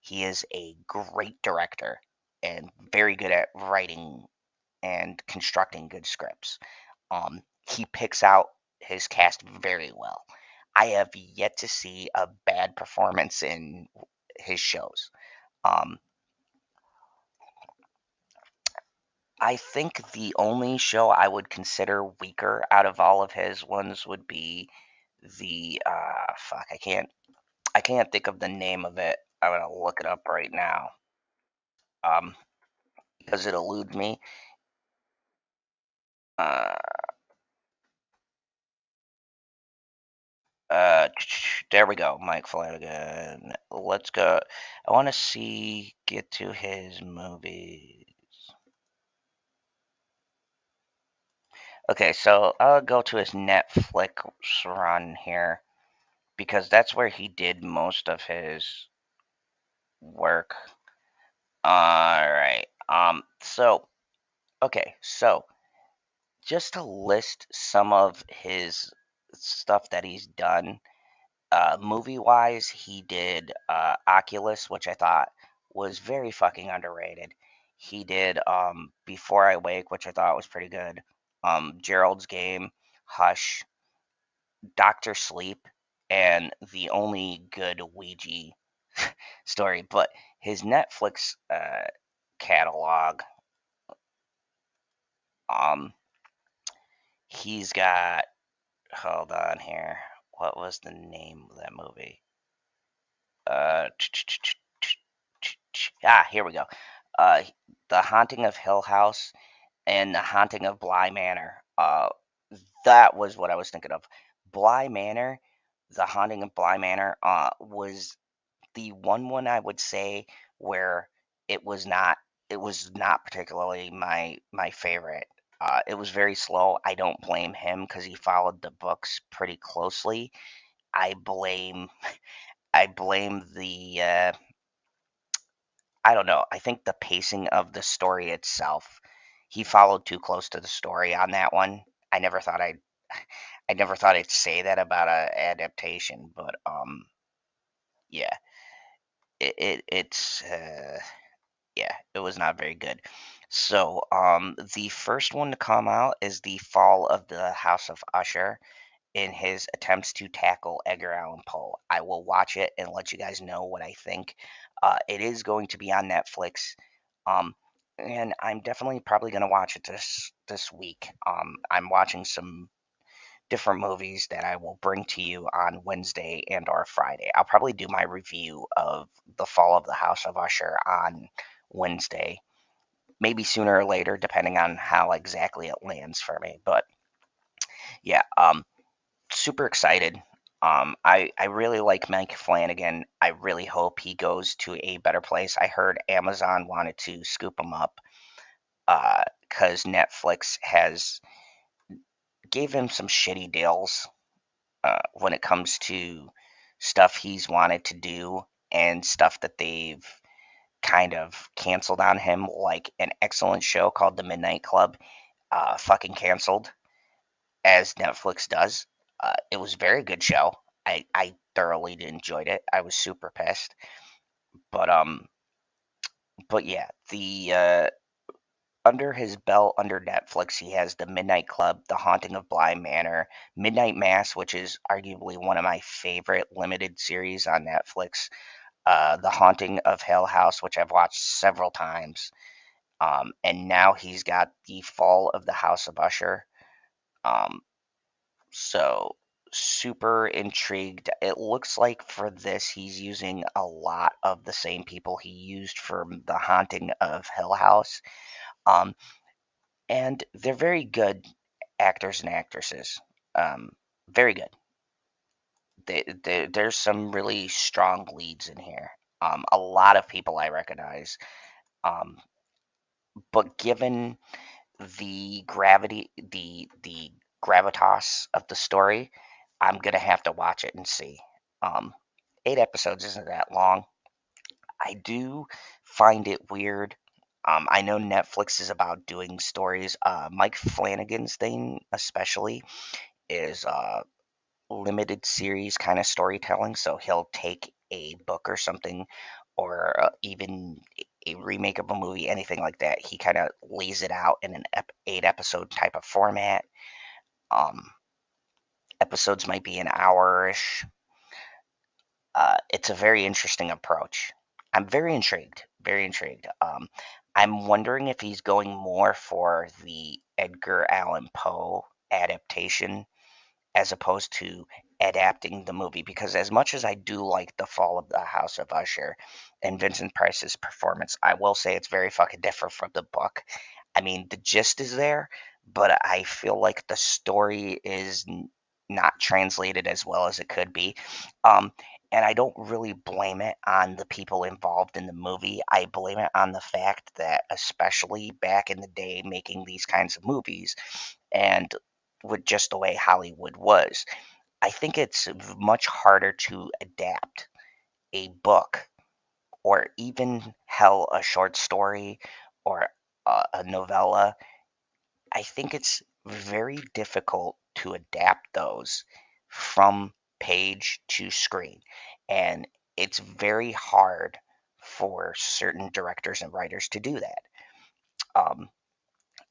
He is a great director and very good at writing and constructing good scripts. He picks out his cast very well. I have yet to see a bad performance in his shows. Um, I think the only show I would consider weaker out of all of his ones would be the fuck. I can't think of the name of it. I'm gonna look it up right now. Um, because it eludes me. Uh, there we go, Mike Flanagan. Let's go. I want to get to his movies. Okay, so I'll go to his Netflix run here because that's where he did most of his work. All right. So okay, so just to list some of his stuff that he's done. Movie wise, he did Oculus, which I thought was very fucking underrated. He did Before I Wake, which I thought was pretty good. Gerald's Game, Hush, Doctor Sleep, and the only good Ouija story. But his Netflix catalog, um, he's got. Hold on here. What was the name of that movie? Here we go. Uh, The Haunting of Hill House and The Haunting of Bly Manor. That was what I was thinking of. Bly Manor, The Haunting of Bly Manor, was the one I would say where it was not particularly my favorite. It was very slow. I don't blame him because he followed the books pretty closely. I blame the I don't know. I think the pacing of the story itself, he followed too close to the story on that one. I never thought I'd I never thought I'd say that about a adaptation, but yeah, it's yeah, it was not very good. So the first one to come out is The Fall of the House of Usher in his attempts to tackle Edgar Allan Poe. I will watch it and let you guys know what I think. It is going to be on Netflix, um, and I'm definitely probably going to watch it this week. I'm watching some different movies that I will bring to you on Wednesday and or Friday. I'll probably do my review of The Fall of the House of Usher on Wednesday, maybe sooner or later, depending on how exactly it lands for me. But yeah, super excited. I really like Mike Flanagan. I really hope he goes to a better place. I heard Amazon wanted to scoop him up because Netflix has gave him some shitty deals when it comes to stuff he's wanted to do and stuff that they've kind of canceled on him, like an excellent show called The Midnight Club, fucking canceled, as Netflix does. It was a very good show. I thoroughly enjoyed it. I was super pissed. But but yeah, the under his belt under Netflix, he has The Midnight Club, The Haunting of Bly Manor, Midnight Mass, which is arguably one of my favorite limited series on Netflix, The Haunting of Hill House, which I've watched several times, and now he's got The Fall of the House of Usher. Um, so super intrigued. It looks like for this he's using a lot of the same people he used for The Haunting of Hill House. Um, and they're very good actors and actresses. Very good. There's some really strong leads in here. A lot of people I recognize. Um, but given the gravity, the gravitas of the story, I'm gonna have to watch it and see. 8 episodes isn't that long. I do find it weird. I know Netflix is about doing stories. Mike Flanagan's thing, especially, is limited series kind of storytelling. So he'll take a book or something, or even a remake of a movie, anything like that. He kind of lays it out in an 8 episode type of format. Um, Episodes might be an hour-ish. It's a very interesting approach. I'm very intrigued. Very intrigued. I'm wondering if he's going more for the Edgar Allan Poe adaptation as opposed to adapting the movie. Because as much as I do like The Fall of the House of Usher and Vincent Price's performance, I will say it's very fucking different from the book. I mean, the gist is there, but I feel like the story is not translated as well as it could be. Um, and I don't really blame it on the people involved in the movie. I blame it on the fact that, especially back in the day, making these kinds of movies, and with just the way Hollywood was, I think it's much harder to adapt a book, or even hell, a short story, or a novella. I think it's very difficult to adapt those from page to screen. And it's very hard for certain directors and writers to do that. Um,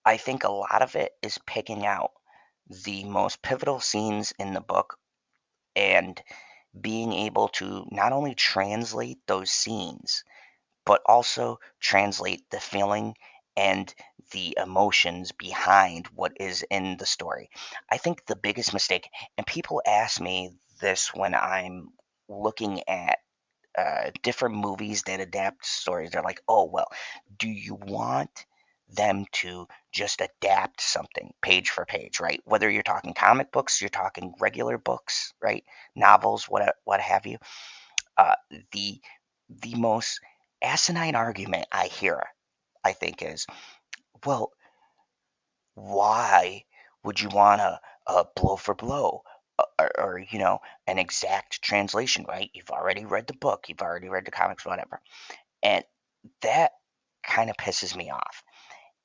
I think a lot of it is picking out the most pivotal scenes in the book and being able to not only translate those scenes, but also translate the feeling and the emotions behind what is in the story. I think the biggest mistake, and people ask me this when I'm looking at different movies that adapt stories, they're like, oh, well, do you want them to just adapt something page for page, right? Whether you're talking comic books, you're talking regular books, right? Novels, what have you. Uh, the the most asinine argument I hear, I think, is, well, why would you want a blow for blow, or an exact translation, right? You've already read the book, you've already read the comics, whatever, and that kind of pisses me off.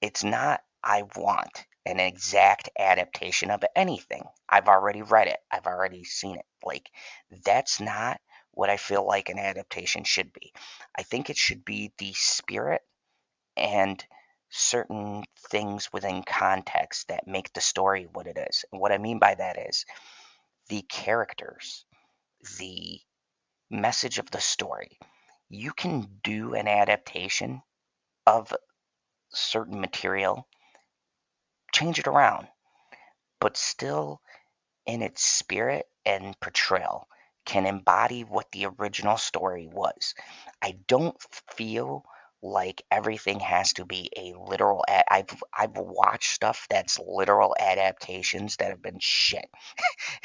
It's not I want an exact adaptation of anything. I've already read it. I've already seen it. Like, that's not what I feel like an adaptation should be. I think it should be the spirit and certain things within context that make the story what it is. And what I mean by that is the characters, the message of the story. You can do an adaptation of certain material, change it around, but still in its spirit and portrayal can embody what the original story was. I don't feel like everything has to be a literal. I've watched stuff that's literal adaptations that have been shit.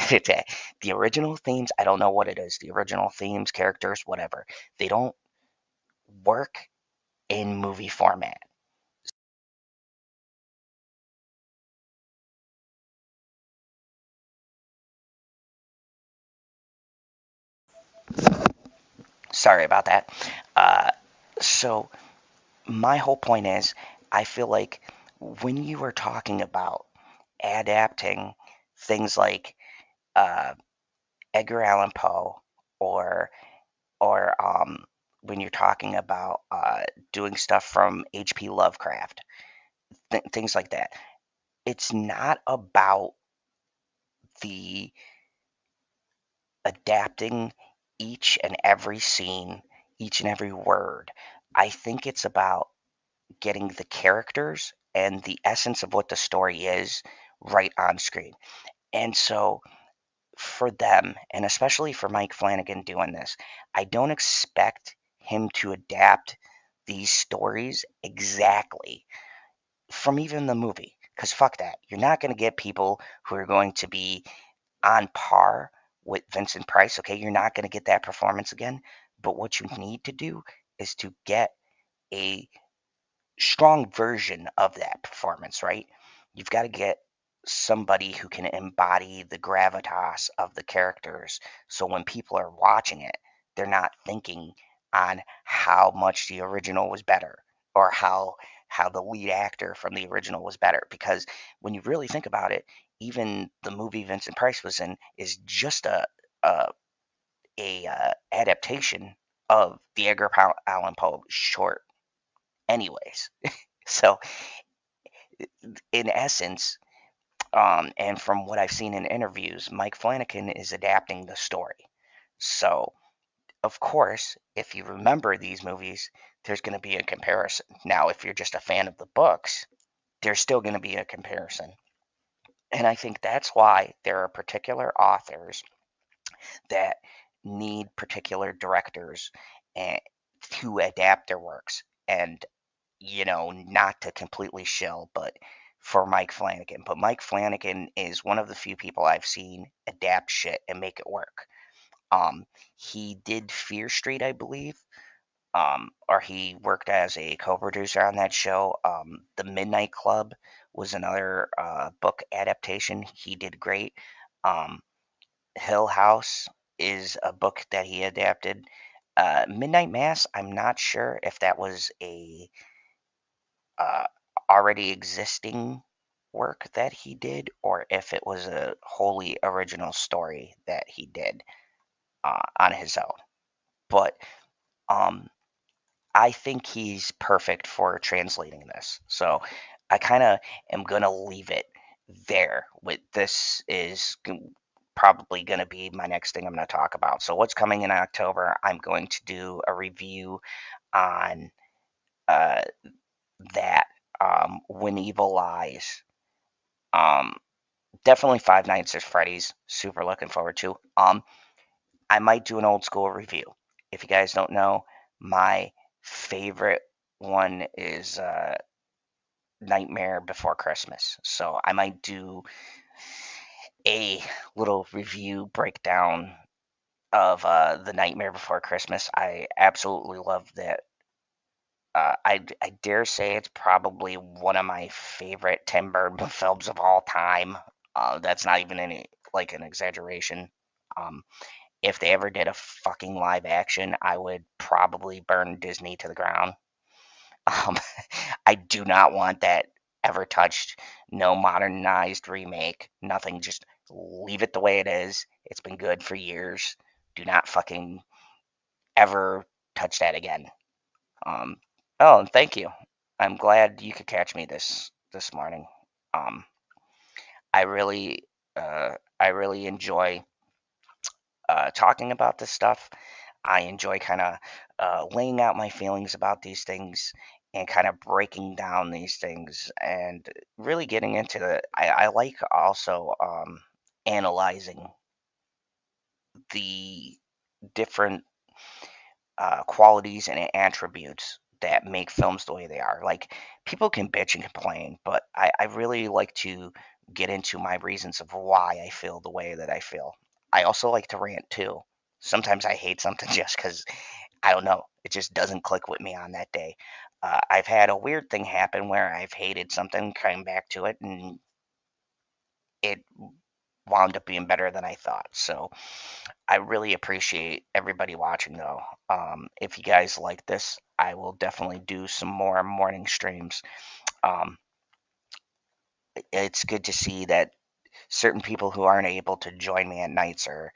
The original themes, I don't know what it is. The original themes, characters, whatever, they don't work in movie format. Sorry about that. Uh, so my whole point is, I feel like when you are talking about adapting things like uh, Edgar Allan Poe, or or when you're talking about doing stuff from H.P. Lovecraft, things like that, it's not about the adapting each and every scene, each and every word. I think it's about getting the characters and the essence of what the story is right on screen. And so for them, and especially for Mike Flanagan doing this, I don't expect him to adapt these stories exactly from even the movie. Because fuck that. You're not going to get people who are going to be on par with Vincent Price. Okay, you're not going to get that performance again. But what you need to do is to get a strong version of that performance, right? You've got to get somebody who can embody the gravitas of the characters. So when people are watching it, they're not thinking on how much the original was better, or how the lead actor from the original was better. Because when you really think about it, even the movie Vincent Price was in is just a, adaptation of the Edgar Allan Poe short, anyways. So in essence, and from what I've seen in interviews, Mike Flanagan is adapting the story. So, of course, if you remember these movies, there's going to be a comparison. Now, if you're just a fan of the books, there's still going to be a comparison. And I think that's why there are particular authors that need particular directors and to adapt their works. And not to completely shill, but for Mike Flanagan. But Mike Flanagan is one of the few people I've seen adapt shit and make it work. Um, he did Fear Street, I believe, or he worked as a co-producer on that show. The Midnight Club was another book adaptation. He did great. Um, Hill House is a book that he adapted. Midnight Mass, I'm not sure if that was a uh, already existing work that he did, or if it was a wholly original story that he did on his own. But um, I think he's perfect for translating this. So I kind of am going to leave it there. With this is probably going to be my next thing I'm going to talk about. So what's coming in October? I'm going to do a review on uh, that, When Evil Lies. Um, Definitely Five Nights at Freddy's. Super looking forward to. I might do an old school review. If you guys don't know, my favorite one is Nightmare Before Christmas. So I might do a little review breakdown of the Nightmare Before Christmas. I absolutely love that. I dare say it's probably one of my favorite Tim Burton films of all time. That's not even any like an exaggeration. Um, if they ever did a fucking live action, I would probably burn Disney to the ground. Um, I do not want that ever touched. No modernized remake. Nothing. Just leave it the way it is. It's been good for years. Do not fucking ever touch that again. Um, oh, and thank you. I'm glad you could catch me this morning. Um, I really I really enjoy talking about this stuff. I enjoy kind of laying out my feelings about these things and kind of breaking down these things and really getting into the. I like also analyzing the different qualities and attributes that make films the way they are. Like, people can bitch and complain, but I really like to get into my reasons of why I feel the way that I feel. I also like to rant too. Sometimes I hate something just because I don't know, it just doesn't click with me on that day. I've had a weird thing happen where I've hated something, coming back to it, and it wound up being better than I thought. So I really appreciate everybody watching, though. If you guys like this, I will definitely do some more morning streams. Um, it's good to see that certain people who aren't able to join me at nights are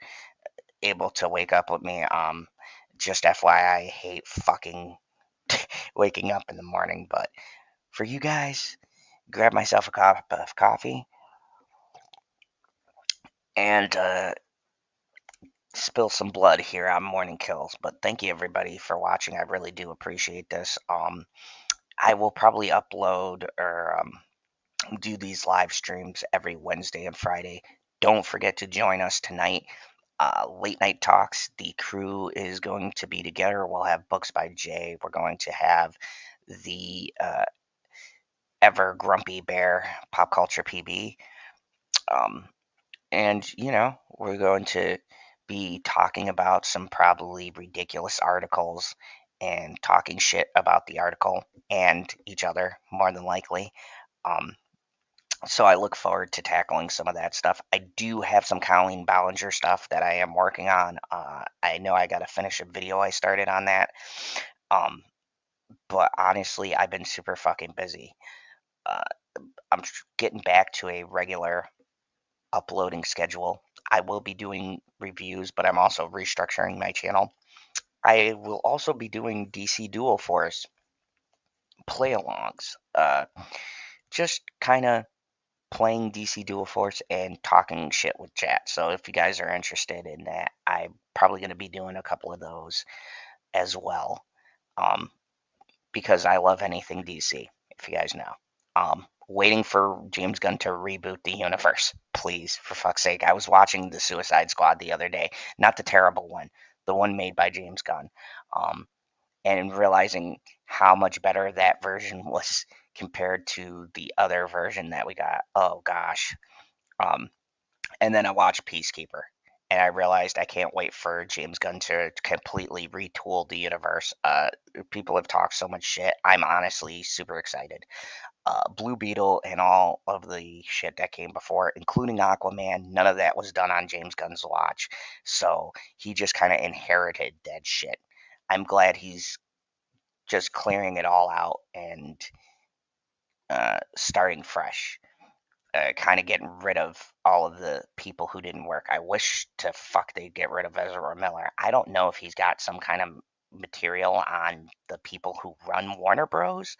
able to wake up with me. Just FYI, I hate fucking waking up in the morning, but for you guys, grab myself a cup of coffee and spill some blood here on Morning Kills. But thank you everybody for watching. I really do appreciate this. I will probably upload or do these live streams every Wednesday and Friday. Don't forget to join us tonight. Late Night Talks. The crew is going to be together. We'll have Books by Jay. We're going to have the ever grumpy bear, Pop Culture PB. And, you know, we're going to be talking about some probably ridiculous articles and talking shit about the article and each other, more than likely. So I look forward to tackling some of that stuff. I do have some Colleen Ballinger stuff that I am working on. I know I got to finish a video I started on that. But honestly, I've been super fucking busy. I'm getting back to a regular uploading schedule. I will be doing reviews, but I'm also restructuring my channel. I will also be doing DC Dual Force play-alongs. Just kind of playing DC Dual Force and talking shit with chat. So if you guys are interested in that, I'm probably going to be doing a couple of those as well. Because I love anything DC, if you guys know. Waiting for James Gunn to reboot the universe. Please, for fuck's sake. I was watching the Suicide Squad the other day. Not the terrible one. The one made by James Gunn. And realizing how much better that version was compared to the other version that we got. Oh, gosh. And then I watched Peacekeeper. And I realized I can't wait for James Gunn to completely retool the universe. People have talked so much shit. I'm honestly super excited. Blue Beetle and all of the shit that came before, including Aquaman, none of that was done on James Gunn's watch. So he just kind of inherited that shit. I'm glad he's just clearing it all out and starting fresh. Kind of getting rid of all of the people who didn't work. I wish to fuck they'd get rid of Ezra Miller. I don't know if he's got some kind of material on the people who run Warner Bros.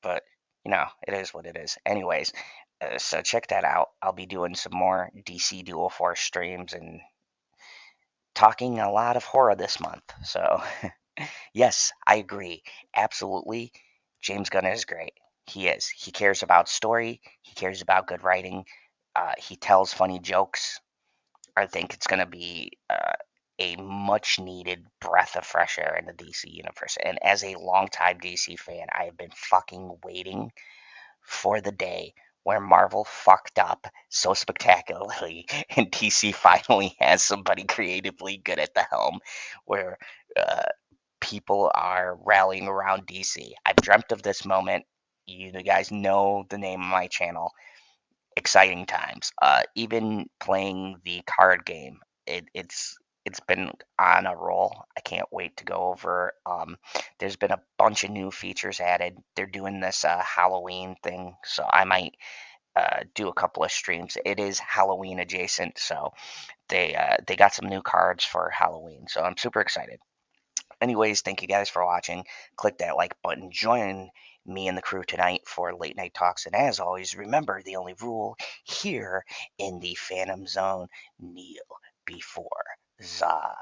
But, you know, it is what it is. Anyways, so check that out. I'll be doing some more DC Dual Force streams and talking a lot of horror this month. So, yes, I agree. Absolutely. James Gunn is great. He is. He cares about story. He cares about good writing. He tells funny jokes. I think it's going to be a much needed breath of fresh air in the DC universe. And as a longtime DC fan, I have been fucking waiting for the day where Marvel fucked up so spectacularly and DC finally has somebody creatively good at the helm where people are rallying around DC. I've dreamt of this moment. You guys know the name of my channel. Exciting times. Even playing the card game, it's been on a roll. I can't wait to go over. There's been a bunch of new features added. They're doing this Halloween thing, so I might do a couple of streams. It is Halloween adjacent, so they got some new cards for Halloween. So I'm super excited. Anyways, thank you guys for watching. Click that like button. Join me and the crew tonight for Late Night Talks. And as always, remember the only rule here in the Phantom Zone: kneel before Zod.